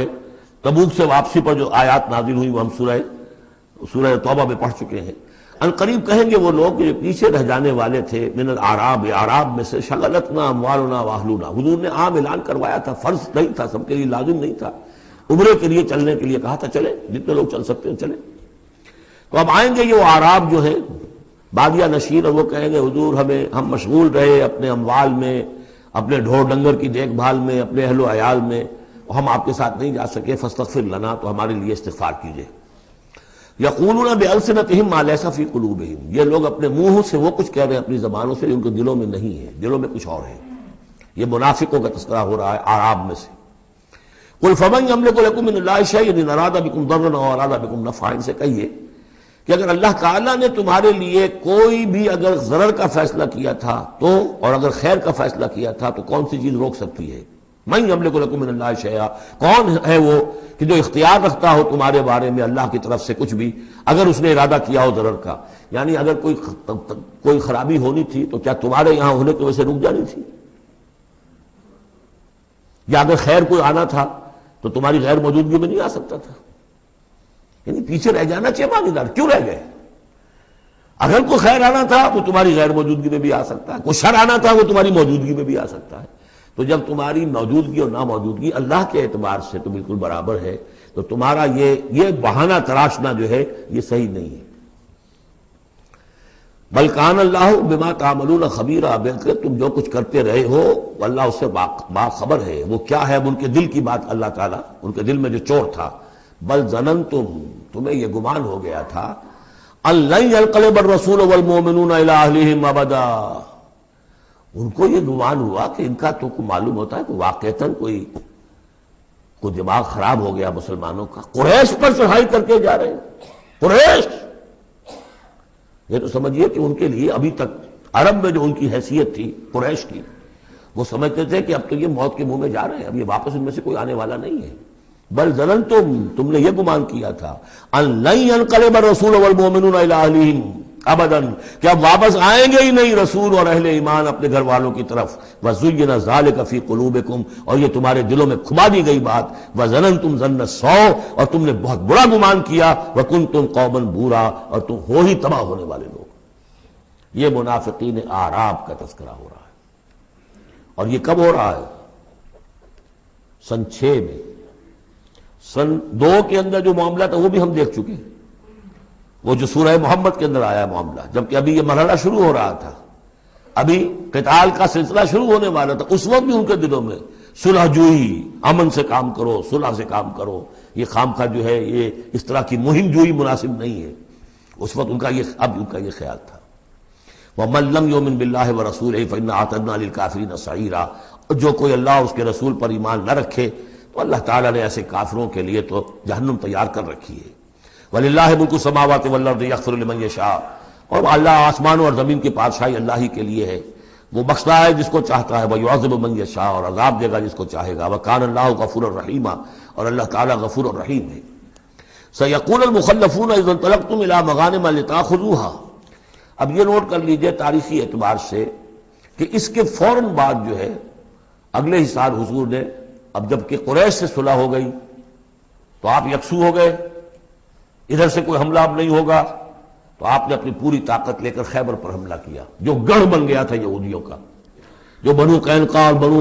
تبوک سے واپسی پر جو آیات نازل ہوئی وہ ہم سورہ توبہ میں پڑھ چکے ہیں۔ ان قریب کہیں گے وہ لوگ جو پیچھے رہ جانے والے تھے، من الاعراب، اعراب میں سے، شغلتنا اموالنا واہلونا، حضور نے عام اعلان کروایا تھا، فرض نہیں تھا، سب کے لیے لازم نہیں تھا، عمرے کے لیے چلنے کے لیے کہا تھا چلے، جتنے لوگ چل سکتے ہیں چلے۔ تو اب آئیں گے یہ وہ اعراب جو ہے بادیہ نشین، اور وہ کہیں گے حضور ہم مشغول رہے اپنے اموال میں، اپنے ڈھور ڈنگر کی دیکھ بھال میں، اپنے اہل و عیال میں، ہم آپ کے ساتھ نہیں جا سکے، فاستغفر لنا، تو ہمارے لیے استغفار کیجئے۔ یقولون بألسنتہم ما لیس فی قلوبہم، یہ لوگ اپنے منہ سے وہ کچھ کہہ رہے ہیں اپنی زبانوں سے ان کے دلوں میں نہیں ہے، دلوں میں کچھ اور ہے۔ یہ منافقوں کا تذکرہ ہو رہا ہے اعراب میں سے۔ قل فمن یملک لکم من اللہ شیئا ان اراد بکم ضرا او اراد بکم نفعا، ان سے کہیے کہ اگر اللہ تعالیٰ نے تمہارے لیے کوئی بھی اگر ضرر کا فیصلہ کیا تھا تو، اور اگر خیر کا فیصلہ کیا تھا تو کون سی چیز روک سکتی ہے؟ من یملک لکم من اللہ شیئا، کون ہے وہ کہ جو اختیار رکھتا ہو تمہارے بارے میں اللہ کی طرف سے کچھ بھی، اگر اس نے ارادہ کیا ہو ضرر کا، یعنی اگر کوئی خرابی ہونی تھی تو کیا تمہارے یہاں ہونے کی وجہ سے رک جانی تھی؟ یا اگر خیر کوئی آنا تھا تو تمہاری غیر موجودگی میں نہیں آ سکتا تھا؟ یعنی پیچھے رہ جانا چاہیے ماندار، کیوں رہ گئے؟ اگر کوئی خیر آنا تھا تو تمہاری غیر موجودگی میں بھی آ سکتا ہے، کوئی شر آنا تھا وہ تمہاری موجودگی میں بھی آ سکتا ہے۔ تو جب تمہاری موجودگی اور ناموجودگی اللہ کے اعتبار سے تو بالکل برابر ہے، تو تمہارا یہ بہانہ تراشنا جو ہے یہ صحیح نہیں ہے۔ بل کان اللہ بما تعملون خبیرا، بلکہ تم جو کچھ کرتے رہے ہو اللہ اس سے باخبر ہے۔ وہ کیا ہے؟ اب ان کے دل کی بات اللہ تعالیٰ، ان کے دل میں جو چور تھا، بل ظننتم، تمہیں یہ گمان ہو گیا تھا، ان لن ينقلب الرسول والمؤمنون الى اہلہم ابدا، ان کو یہ گمان ہوا کہ ان کا تو معلوم ہوتا ہے کہ واقعتاً کوئی دماغ خراب ہو گیا مسلمانوں کا، قریش پر چڑھائی کر کے جا رہے ہیں، قریش، یہ تو سمجھیے کہ ان کے لیے ابھی تک عرب میں جو ان کی حیثیت تھی قریش کی، وہ سمجھتے تھے کہ اب تو یہ موت کے منہ میں جا رہے ہیں، اب یہ واپس ان میں سے کوئی آنے والا نہیں ہے۔ بل ظننتم، تم نے یہ گمان کیا تھا، ان لن ينقلب الرسول والمؤمنون الى اہلہم ابدا، کہ اب واپس آئیں گے ہی نہیں رسول اور اہل ایمان اپنے گھر والوں کی طرف۔ وَزُيِّنَ ذَلِكَ فِي قُلُوبِكُمْ، اور یہ تمہارے دلوں میں کھبا دی گئی بات، وَظَنَنْتُمْ ظَنَّ السَّوْءِ، اور تم نے بہت برا گمان کیا، وَكُنْتُمْ قَوْمًا بُورًا، اور تم ہو ہی تباہ ہونے والے لوگ۔ یہ منافقین اعراب کا تذکرہ ہو رہا ہے، اور یہ کب ہو رہا ہے؟ سن 6 میں۔ سن 2 کے اندر جو معاملہ تھا وہ بھی ہم دیکھ چکے، وہ جو سورہ محمد کے اندر آیا معاملہ، جبکہ ابھی یہ مرحلہ شروع ہو رہا تھا، ابھی قتال کا سلسلہ شروع ہونے والا تھا، اس وقت بھی ان کے دلوں میں صلح جوئی، امن سے کام کرو، صلح سے کام کرو، یہ خامخواہ جو ہے یہ اس طرح کی مہم جوئی مناسب نہیں ہے۔ اس وقت ان کا یہ خیال تھا۔ وَمَن لَّمْ يُؤْمِن بِاللَّهِ وَرَسُولِهِ فَإِنَّا أَعْتَدْنَا لِلْكَافِرِينَ سَعِيرًا، اور جو کوئی اللہ اور اس کے رسول پر ایمان نہ رکھے تو اللہ تعالیٰ نے ایسے کافروں کے لیے تو جہنم تیار کر رکھی ہے۔ وَلِلَّهِ مُلْكُ السَّمَاوَاتِ وَالْأَرْضِ يَغْفِرُ لِمَن يَشَاءُ، اور اللہ آسمانوں اور زمین کی بادشاہی اللہ ہی کے لیے ہے، وہ بخشتا ہے جس کو چاہتا ہے، وَيُعَذِّبُ مَن يَشَاءُ، اور عذاب دے گا جس کو چاہے گا، وَكَانَ اللَّهُ غَفُورًا رَحِيمًا، اور اللہ تعالیٰ غفور الرحیم ہے۔ سَيَقُولُ الْمُخَلَّفُونَ إِذَا انطَلَقْتُمْ إِلَىٰ مَغَانِمَ لِتَأْخُذُوهَا، اب یہ نوٹ کر لیجئے تاریخی اعتبار سے کہ اس کے فوراً بعد جو ہے اگلے ہی سال حضور نے، اب جب کہ قریش سے صلح ہو گئی تو آپ یکسو ہو گئے، ادھر سے کوئی حملہ اب نہیں ہوگا، تو آپ نے اپنی پوری طاقت لے کر خیبر پر حملہ کیا، جو گڑھ بن گیا تھا یہودیوں کا، جو بنو قینقاع اور بنو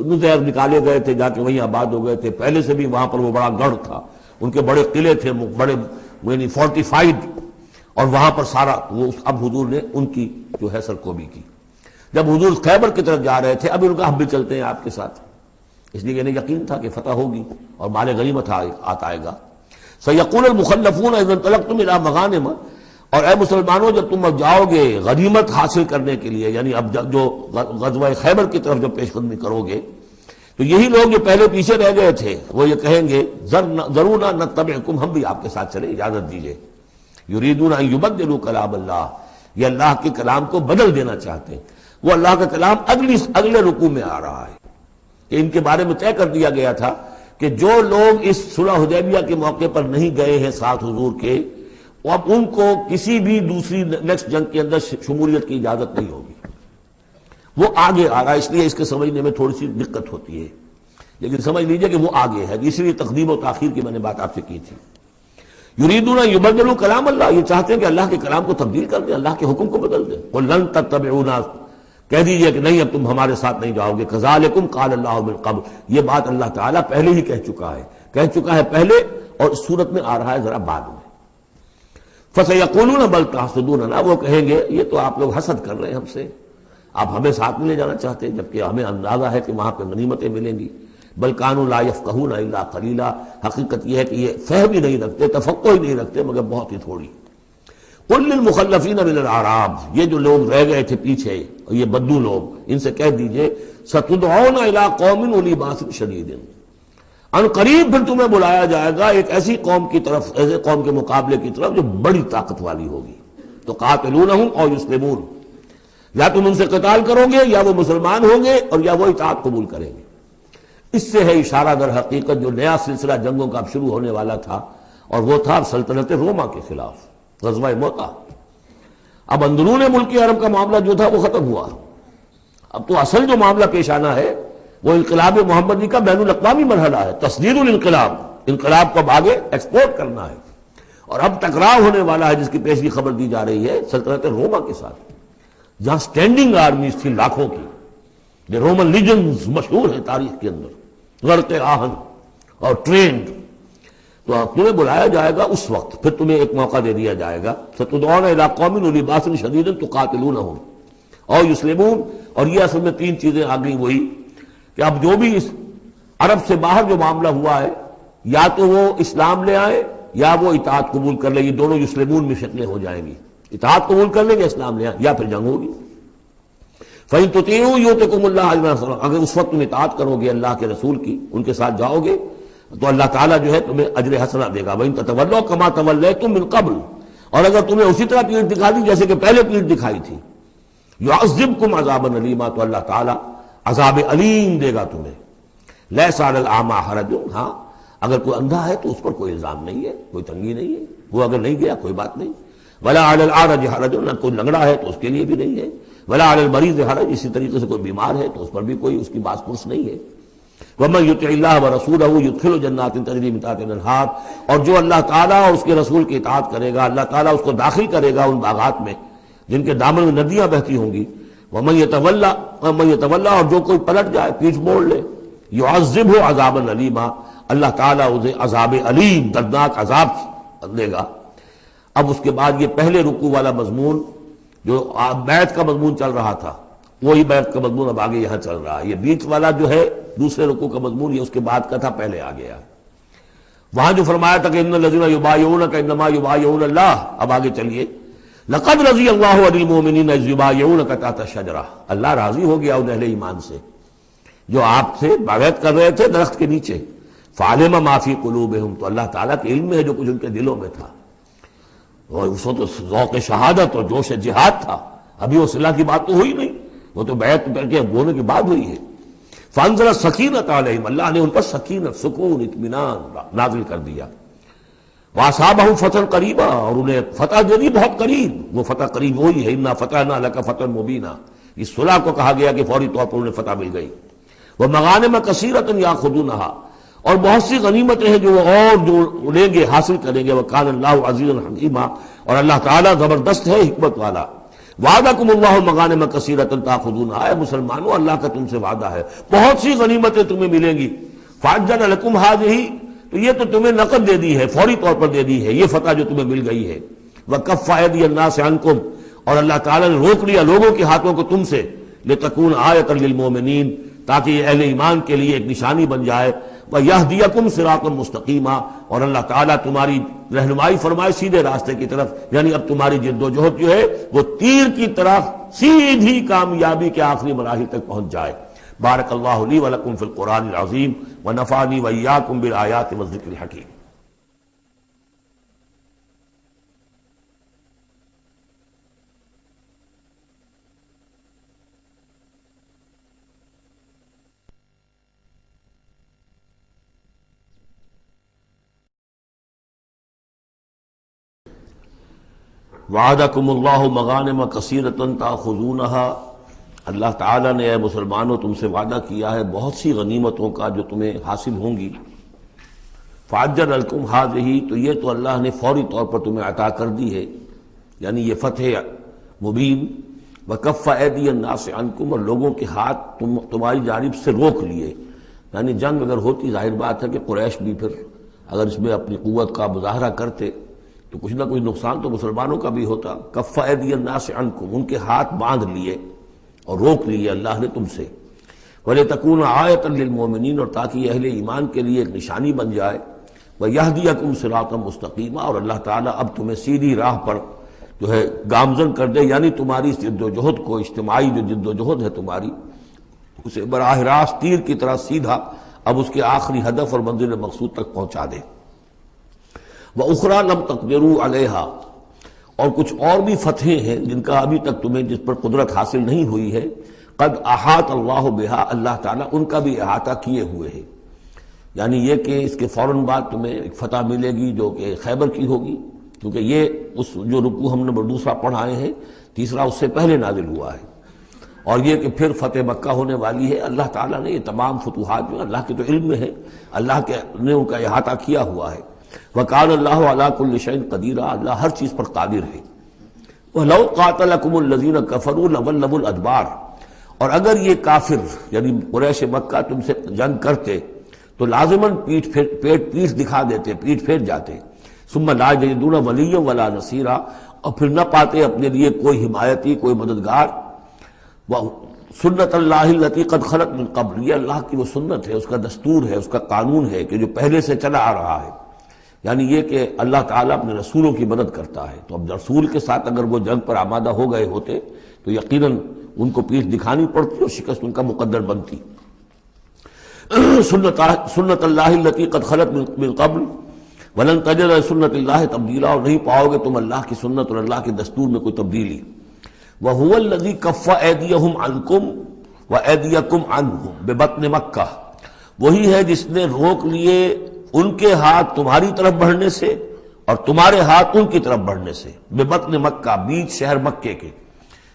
نذیر نکالے گئے تھے، جا کے وہیں آباد ہو گئے تھے، پہلے سے بھی وہاں پر وہ بڑا گڑھ تھا، ان کے بڑے قلعے تھے، بڑے یعنی فورٹیفائڈ، اور وہاں پر سارا وہ اب حضور نے ان کی جو ہے سرکوبی کی۔ جب حضور خیبر کی طرف جا رہے تھے، اب ان کا ہم بھی چلتے ہیں آپ کے ساتھ، اس لیے انہیں یقین تھا کہ فتح ہوگی اور مال غنیمت آئے گا۔ سَيَقُولُ الْمُخَلَّفُونَ إِذَا انطَلَقْتُمْ إِلَىٰ مَغَانِمَ، اور اے مسلمانوں جب تم اب جاؤ گے غنیمت حاصل کرنے کے لیے، یعنی اب جو غزوہ خیبر کی طرف جب پیش قدمی کرو گے، تو یہی لوگ جو پہلے پیچھے رہ گئے تھے وہ یہ کہیں گے ذرونا نتبعکم، ہم بھی آپ کے ساتھ چلیں، اجازت دیجیے۔ یریدون ان یبدلوا کلام اللہ، یہ اللہ کے کلام کو بدل دینا چاہتے ہیں۔ وہ اللہ کا کلام اگلے رکوع میں آ رہا ہے کہ ان کے بارے میں طے کر دیا گیا تھا کہ جو لوگ اس صلح حدیبیہ کے موقع پر نہیں گئے ہیں ساتھ حضور کے، اب ان کو کسی بھی دوسری نیکسٹ جنگ کے اندر شمولیت کی اجازت نہیں ہوگی۔ وہ آگے آ رہا ہے، اس لیے اس کے سمجھنے میں تھوڑی سی دقت ہوتی ہے، لیکن سمجھ لیجئے کہ وہ آگے ہے، اس لیے تقدیم و تاخیر کی میں نے بات آپ سے کی تھی۔ یریدون یبدلوا کلام اللہ، یہ چاہتے ہیں کہ اللہ کے کلام کو تبدیل کر دیں، اللہ کے حکم کو بدل دیں۔ قل لن تتبعونا، کہہ دیجئے کہ نہیں اب تم ہمارے ساتھ نہیں جاؤ گے۔ کذالکم قال اللہ من قبل، یہ بات اللہ تعالیٰ پہلے ہی کہہ چکا ہے پہلے، اور اس صورت میں آ رہا ہے ذرا بعد میں۔ فسیقولون بل تحسدوننا، وہ کہیں گے یہ تو آپ لوگ حسد کر رہے ہیں ہم سے، آپ ہمیں ساتھ میں لے جانا چاہتے ہیں جبکہ ہمیں اندازہ ہے کہ وہاں پہ غنیمتیں ملیں گی۔ بل کانوا لا یفقہون الا قلیلا، حقیقت یہ ہے کہ یہ فہم ہی نہیں رکھتے، تفقہ ہی نہیں رکھتے مگر بہت ہی تھوڑی۔ قل للمخلفین من الاعراب، یہ جو لوگ رہ گئے تھے پیچھے، یہ بدو لوگ، ان سے کہہ دیجئے ستدعون الی قوم اولی باس شدید، ان قریب پھر تمہیں بلایا جائے گا ایک ایسی قوم کی طرف، ایسے قوم کے مقابلے کی طرف جو بڑی طاقت والی ہوگی۔ تو قاتلونہم او یسلمون، یا تم ان سے قتال کرو گے یا وہ مسلمان ہوں گے اور یا وہ اطاعت قبول کریں گے۔ اس سے ہے اشارہ در حقیقت جو نیا سلسلہ جنگوں کا اب شروع ہونے والا تھا، اور وہ تھا سلطنت روما کے خلاف غزوہ موتا۔ اب اندرون ملک عرب کا معاملہ جو تھا وہ ختم ہوا، اب تو اصل جو معاملہ پیش آنا ہے وہ انقلاب محمدی کا بین الاقوامی مرحلہ ہے، تصدیر الانقلاب، انقلاب کو اب آگے ایکسپورٹ کرنا ہے، اور اب ٹکراؤ ہونے والا ہے جس کی پیشگی خبر دی جا رہی ہے سلطنت روما کے ساتھ، جہاں سٹینڈنگ آرمیز تھی لاکھوں کی، جو رومن لیجنز مشہور ہیں تاریخ کے اندر، غرق آہن اور ٹرینڈ۔ تو تمہیں بلایا جائے گا اس وقت، پھر تمہیں ایک موقع دے دیا جائے گا، ستدعون الی قوم اولی باس شدید تقاتلونہم او یسلمون، اور یہ اصل میں تین چیزیں آ گئیں وہی کہ اب جو بھی اس عرب سے باہر جو معاملہ ہوا ہے، یا تو وہ اسلام لے آئے یا وہ اطاعت قبول کر لیں، یہ دونوں یسلمون میں شکلیں ہو جائیں گی، اطاعت قبول کر لیں گے اسلام لے آئے یا پھر جنگ ہوگی۔ فَإِن تُطِيعُوا يُؤْتِكُمُ اللَّهُ أَجْرًا حَسَنًا، اگر اس وقت تم اطاعت کرو گے اللہ کے رسول کی، ان کے ساتھ جاؤ گے تو اللہ تعالیٰ جو ہے تمہیں اجر حسنہ دے گا۔ وَإِن تَتَوَلَّوْا كَمَا تَوَلَّيْتُم مِّن قَبْلُ، اور اگر تمہیں اسی طرح پیٹھ دکھا دی جیسے کہ پہلے پیٹھ دکھائی تھی، يُعَذِّبْكُمْ عَذَابًا أَلِيمًا، تو اللہ تعالیٰ عذاب علیم دے گا تمہیں۔ لَيْسَ عَلَى الْأَعْمَىٰ حَرَجٌ، ہاں اگر کوئی اندھا ہے تو اس پر کوئی الزام نہیں ہے، کوئی تنگی نہیں ہے، وہ اگر نہیں گیا کوئی بات نہیں۔ وَلَا عَلَى الْأَعْرَجِ حَرَجٌ، نہ کوئی لنگڑا ہے تو اس کے لیے بھی نہیں ہے۔ وَلَا عَلَى الْمَرِيضِ حَرَجٌ، اسی طریقے سے کوئی بیمار ہے تو اس پر بھی کوئی اس کی باس پرس نہیں ہے۔ وَمَن يُطِعِ اللَّهَ وَرَسُولَهُ يُدْخِلْهُ جَنَّاتٍ تَجْرِي مِن تَحْتِهَا الْأَنْهَارُ، اور جو اللہ تعالیٰ اور اس کے رسول کی اطاعت کرے گا اللہ تعالیٰ اس کو داخل کرے گا ان باغات میں جن کے دامن میں ندیاں بہتی ہوں گی۔ وَمَن يَتَوَلَّى، اور جو کوئی پلٹ جائے پیٹھ موڑ لے، يُعَذِّبْهُ عَذَابًا أَلِيمًا، اللہ تعالیٰ اسے عذاب علیم دردناک عذاب دے گا۔ اب اس کے بعد یہ پہلے رکوع والا مضمون جو بیعت کا مضمون چل رہا تھا، وہی بیعت کا مضمون اب آگے یہاں چل رہا ہے۔ یہ بیچ والا جو ہے دوسرے رکوع کا مضمون یہ اس کے بعد کا تھا، پہلے آ گیا۔ وہاں جو فرمایا تھا کہ ان الذین یبایعونک انما یبایعون اللہ، اب آگے چلیے، لقد رضی اللہ عن المؤمنین اذ یبایعونک تحت الشجرہ، اللہ راضی ہو گیا ان اہل ایمان سے جو آپ سے بیعت کر رہے تھے درخت کے نیچے۔ فعلم ما فی قلوبہم، تو اللہ تعالیٰ کے علم میں ہے جو کچھ ان کے دلوں میں تھا، اور اس وقت ذوق شہادت اور جوش جہاد تھا، ابھی وہ صلح کی بات تو ہوئی نہیں، وہ تو بیعت کر کے ہونے کی بات ہوئی ہے۔ فانزل السکینۃ علیہم، اللہ نے ان پر سکینت، سکون، اطمینان نازل کر دیا۔ واصابہم فتحا قریبا، اور انہیں فتح دے دی بہت قریب، وہ فتح قریب وہی ہے، انا فتحنا لک فتحا مبینا، اس صلح کو کہا گیا کہ فوری طور پر انہیں فتح مل گئی۔ ومغانم کثیرۃ یاخذونہا، اور بہت سی غنیمتیں ہیں جو وہ اور جو لیں گے، حاصل کریں گے۔ وکان اللہ عزیزا حکیما، اور اللہ تعالیٰ زبردست ہے، حکمت والا۔ وعدکم اللہ مغانم کثیرۃ تاخذونہا، اے مسلمانوں اللہ کا تم سے وعدہ ہے بہت سی غنیمتیں تمہیں ملیں گی۔ فعجل لکم ہذہ، تو یہ تو تمہیں نقد دے دی ہے، فوری طور پر دے دی ہے یہ فتح جو تمہیں مل گئی ہے۔ وکف ایدی الناس عنکم، اور اللہ تعالیٰ نے روک لیا لوگوں کے ہاتھوں کو تم سے، لتکون آیۃ للمؤمنین، تاکہ یہ اہل ایمان کے لیے ایک نشانی بن جائے۔ وَيَهْدِيَكُمْ صِرَاطًا مُسْتَقِيمًا، اور اللہ تعالیٰ تمہاری رہنمائی فرمائے سیدھے راستے کی طرف، یعنی اب تمہاری جد و جہد جو ہے وہ تیر کی طرح سیدھی کامیابی کے آخری مراحل تک پہنچ جائے۔ بارک اللہ لی ولکم فی القرآن العظیم ونفعنی وإیاکم بالآیات والذکر الحکیم۔ وعدکم اللہ مغانم کثیرۃ تاخذونہا، اللہ تعالیٰ نے اے مسلمانوں تم سے وعدہ کیا ہے بہت سی غنیمتوں کا جو تمہیں حاصل ہوں گی۔ فعجل لکم ہذہ، تو یہ تو اللہ نے فوری طور پر تمہیں عطا کر دی ہے، یعنی یہ فتح مبین۔ وکف ایدی الناس عنکم، اور لوگوں کے ہاتھ تمہاری جانب سے روک لیے، یعنی جنگ اگر ہوتی ظاہر بات ہے کہ قریش بھی پھر اگر اس میں اپنی قوت کا مظاہرہ کرتے تو کچھ نہ کچھ نقصان تو مسلمانوں کا بھی ہوتا۔ کف ایدی الناس عنکم، ان کے ہاتھ باندھ لیے اور روک لیے اللہ نے تم سے۔ وَلِتَكُونَ آیَةً لِّلْمُؤْمِنِينَ، اور تاکہ یہ اہل ایمان کے لیے ایک نشانی بن جائے۔ وَيَهْدِيَكُمْ صِرَاطًا مُسْتَقِيمًا، اور اللہ تعالیٰ اب تمہیں سیدھی راہ پر جو ہے گامزن کر دے، یعنی تمہاری جد و جہد کو، اجتماعی جو جد و جہد ہے تمہاری، اسے براہ راست تیر کی طرح سیدھا اب اس کے آخری ہدف اور منزل مقصود تک پہنچا دے۔ وَأُخْرَىٰ لَمْ تَقْدِرُوا عَلَيْهَا، اور کچھ اور بھی فتحیں ہیں جن کا ابھی تک تمہیں جس پر قدرت حاصل نہیں ہوئی ہے۔ قد احاط اللہ بہا، اللہ تعالیٰ ان کا بھی احاطہ کیے ہوئے ہے، یعنی یہ کہ اس کے فوراً بعد تمہیں ایک فتح ملے گی جو کہ خیبر کی ہوگی، کیونکہ یہ اس جو رکوع ہم نے دوسرا پڑھائے ہیں، تیسرا اس سے پہلے نازل ہوا ہے، اور یہ کہ پھر فتح مکہ ہونے والی ہے۔ اللہ تعالیٰ نے یہ تمام فتوحات جو اللہ کے تو علم میں ہے، اللہ کے نے ان کا احاطہ کیا ہوا ہے۔ وَقَالَ اللَّهُ عَلَىٰ كُلِّ شَيْءٍ قَدِيرٌ، اللہ ہر چیز پر قادر ہے۔ وَلَوْ قَاتَلَكُمُ الَّذِينَ كَفَرُوا لَوَلَّوُا الْأَدْبَارَ، اور اگر یہ کافر یعنی قریش مکہ تم سے جنگ کرتے تو لازماً پیٹ دکھا دیتے، پیٹ پھیر جاتے۔ ثُمَّ لَا يَجِدُونَ وَلِيًّا وَلَا نَصِيرًا، اور پھر نہ پاتے اپنے لیے کوئی حمایتی، کوئی مددگار۔ سنت اللہ التی قد خلت من قبل، یہ اللہ کی وہ سنت ہے، اس کا دستور ہے، اس کا قانون ہے کہ جو پہلے سے چلا آ رہا ہے، یعنی یہ کہ اللہ تعالیٰ اپنے رسولوں کی مدد کرتا ہے۔ تو اب رسول کے ساتھ اگر وہ جنگ پر آمادہ ہو گئے ہوتے تو یقیناً ان کو پیٹھ دکھانی پڑتی اور شکست ان کا مقدر بنتی۔ سنت اللہ التی قد خلت من قبل ولن تجد لسنت اللہ تبدیلا، اور نہیں پاؤ گے تم اللہ کی سنت اور اللہ کے دستور میں کوئی تبدیلی۔ وَهُوَ الَّذِي كَفَّ أَيْدِيَهُمْ عَنْكُمْ وَأَيْدِيَكُمْ عَنْهُمْ بِبَطْنِ مَكَّةَ، وہی ہے جس نے روک لیے ان کے ہاتھ تمہاری طرف بڑھنے سے اور تمہارے ہاتھ ان کی طرف بڑھنے سے۔ بِبَطْنِ مکہ، بیچ شہر مکے کے،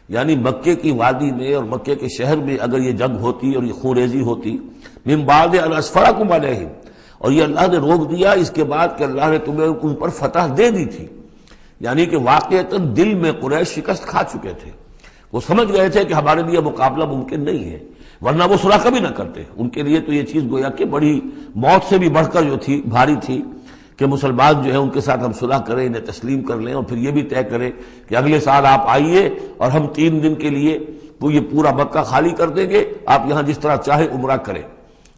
یعنی مکے کی وادی میں اور مکے کے شہر میں اگر یہ جنگ ہوتی اور یہ خونریزی ہوتی، من بعد ان اسفرکم علیہم، اور یہ اللہ نے روک دیا اس کے بعد کہ اللہ نے تمہیں ان پر فتح دے دی تھی، یعنی کہ واقعتاً دل میں قریش شکست کھا چکے تھے، وہ سمجھ گئے تھے کہ ہمارے لیے مقابلہ ممکن نہیں ہے، ورنہ وہ صلح کبھی نہ کرتے۔ ان کے لیے تو یہ چیز گویا کہ بڑی موت سے بھی بڑھ کر جو تھی بھاری تھی کہ مسلمان جو ہے ان کے ساتھ ہم صلح کریں، انہیں تسلیم کر لیں، اور پھر یہ بھی طے کریں کہ اگلے سال آپ آئیے اور ہم 3 دن کے لیے یہ پورا مکہ خالی کر دیں گے، آپ یہاں جس طرح چاہے عمرہ کریں۔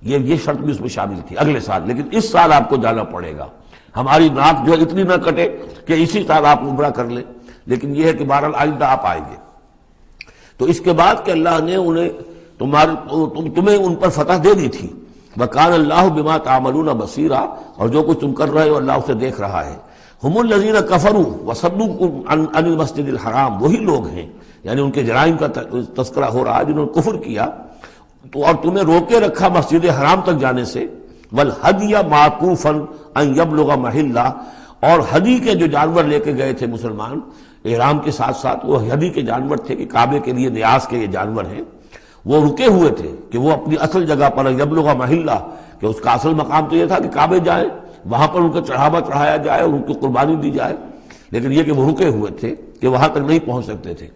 یہ شرط بھی اس میں شامل تھی اگلے سال، لیکن اس سال آپ کو جانا پڑے گا، ہماری ناک جو ہے اتنی نہ کٹے کہ اسی سال آپ عمرہ کر لیں، لیکن یہ ہے کہ بہرحال آئندہ آپ آئیں گے۔ تو اس کے بعد کہ اللہ نے انہیں تمہیں ان پر فتح دے دی تھی، وَكَانَ اللَّهُ بِمَا تَعْمَلُونَ بَصِيرًا، اور جو کچھ تم کر رہے ہو اللہ اسے دیکھ رہا ہے۔ هُمُ الَّذِينَ كَفَرُوا وَصَدُّوكُمْ عَنِ الْمَسْجِدِ الْحَرَامِ، وہی لوگ ہیں، یعنی ان کے جرائم کا تذکرہ ہو رہا ہے جنہوں نے کفر کیا تو اور تمہیں روکے رکھا مسجد حرام تک جانے سے، وَالْهَدْيَ مَعْكُوفًا أَن يَبْلُغَ مَحِلَّهُ، اور ہدی کے جو جانور لے کے گئے تھے مسلمان احرام کے ساتھ ساتھ، وہ ہدی کے جانور تھے کہ کعبے کے لیے نیاز کے یہ جانور ہیں، وہ رکے ہوئے تھے کہ وہ اپنی اصل جگہ پر یبلغ محلہ، کہ اس کا اصل مقام تو یہ تھا کہ کعبے جائیں، وہاں پر ان کا چڑھاوا چڑھایا جائے اور ان کی قربانی دی جائے، لیکن یہ کہ وہ رکے ہوئے تھے کہ وہاں تک نہیں پہنچ سکتے تھے۔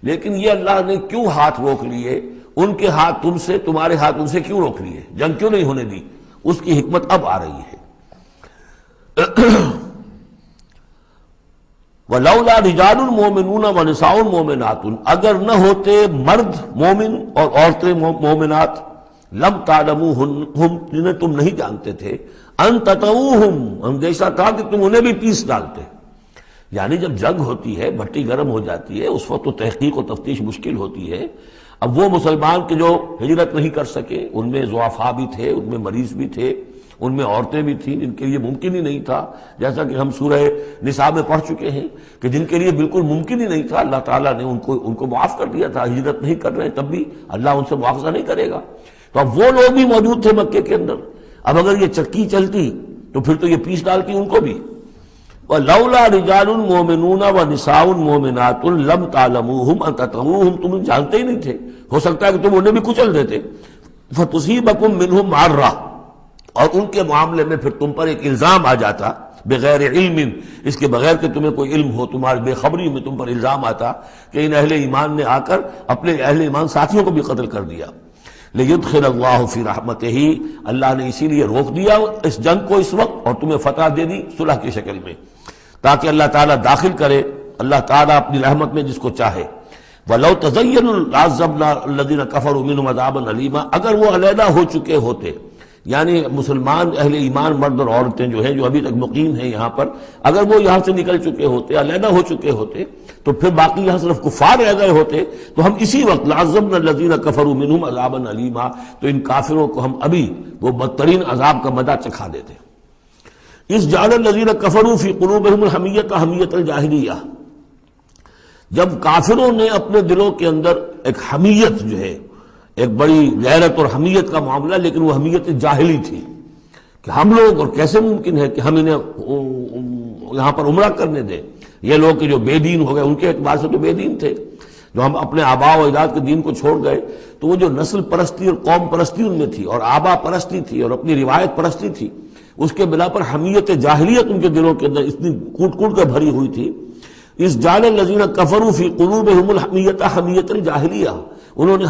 لیکن یہ اللہ نے کیوں ہاتھ روک لیے، ان کے ہاتھ تم سے، تمہارے ہاتھ ان سے کیوں روک لیے، جنگ کیوں نہیں ہونے دی، اس کی حکمت اب آ رہی ہے۔ وَلَوْلَا رِجَالٌ مُؤْمِنُونَ وَنِسَاءٌ مُؤْمِنَاتٌ، اگر نہ ہوتے مرد مومن اور عورتیں مومنات، لم تعلموہم، جنہیں تم نہیں جانتے تھے، ان تطؤوہم، اندیشہ تھا کہ تم انہیں بھی پیس ڈالتے، یعنی جب جنگ ہوتی ہے، بھٹی گرم ہو جاتی ہے، اس وقت تو تحقیق و تفتیش مشکل ہوتی ہے۔ اب وہ مسلمان کے جو ہجرت نہیں کر سکے، ان میں ضعفاء بھی تھے، ان میں مریض بھی تھے، ان میں عورتیں بھی تھیں جن کے لیے ممکن ہی نہیں تھا، جیسا کہ ہم سورہ نساء میں پڑھ چکے ہیں کہ جن کے لیے بالکل ممکن ہی نہیں تھا، اللہ تعالیٰ نے ان کو معاف کر دیا تھا، ہجرت نہیں کر رہے تب بھی اللہ ان سے مواخذہ نہیں کرے گا۔ تو اب وہ لوگ بھی موجود تھے مکے کے اندر، اب اگر یہ چکی چلتی تو پھر تو یہ پیس ڈالتی ان کو بھی۔ وَلَوْلَا رِجَالٌ مُؤْمِنُونَ وَنِسَاءٌ مُؤْمِنَاتٌ لَمْ تَعْلَمُوهُمْ أَن تَطَؤُوهُمْ، تم جانتے ہی نہیں تھے، ہو سکتا ہے کہ تم انہیں بھی کچل دیتے، فَتُصِيبَكُم مِّنْهُمْ مَعَرَّةٌ، اور ان کے معاملے میں پھر تم پر ایک الزام آ جاتا، بغیر علم، اس کے بغیر کہ تمہیں کوئی علم ہو، تمہاری بے خبری میں تم پر الزام آتا کہ ان اہل ایمان نے آ کر اپنے اہل ایمان ساتھیوں کو بھی قتل کر دیا۔ لِيُدْخِلَ اللَّهُ فِي رَحْمَتِهِ، اللہ نے اسی لیے روک دیا اس جنگ کو اس وقت اور تمہیں فتح دے دی صلح کی شکل میں، تاکہ اللہ تعالیٰ داخل کرے اللہ تعالیٰ اپنی رحمت میں جس کو چاہے۔ وَلَوْ تَزَيَّنُوا لَعَذَّبْنَا الَّذِينَ كَفَرُوا مِنْهُمْ عَذَابًا أَلِيمًا، اگر وہ علیحدہ ہو چکے ہوتے، یعنی مسلمان اہل ایمان مرد اور عورتیں جو ہیں جو ابھی تک مقیم ہیں یہاں پر، اگر وہ یہاں سے نکل چکے ہوتے، علیحدہ ہو چکے ہوتے، تو پھر باقی یہاں صرف کفار رہ گئے ہوتے، تو ہم اسی وقت لَعَذَّبْنَا الَّذِينَ كَفَرُوا مِنْهُمْ عَذَابًا أَلِيمًا، تو ان کافروں کو ہم ابھی وہ بدترین عذاب کا مزہ چکھا دیتے۔ اس جعل الذین کفروا فی قلوبہم الحمیۃ حمیۃ الجاہلیہ، جب کافروں نے اپنے دلوں کے اندر ایک حمیت جو ہے، ایک بڑی غیرت اور حمیت کا معاملہ، لیکن وہ حمیت جاہلی تھی کہ ہم لوگ، اور کیسے ممکن ہے کہ ہم انہیں یہاں پر عمرہ کرنے دیں، یہ لوگ کہ جو بے دین ہو گئے، ان کے اعتبار سے تو بے دین تھے، جو ہم اپنے آبا و اجداد کے دین کو چھوڑ گئے، تو وہ جو نسل پرستی اور قوم پرستی ان میں تھی، اور آبا پرستی تھی، اور اپنی روایت پرستی تھی، اس کے بنا پر حمیت جاہلیت ان کے دلوں کے اندر اتنی کوٹ کوٹ کر بھری ہوئی تھی۔ اس جعل الذین کفروا فی قلوبہم الحمیۃ حمیۃ الجاہلیہ، انہوں نے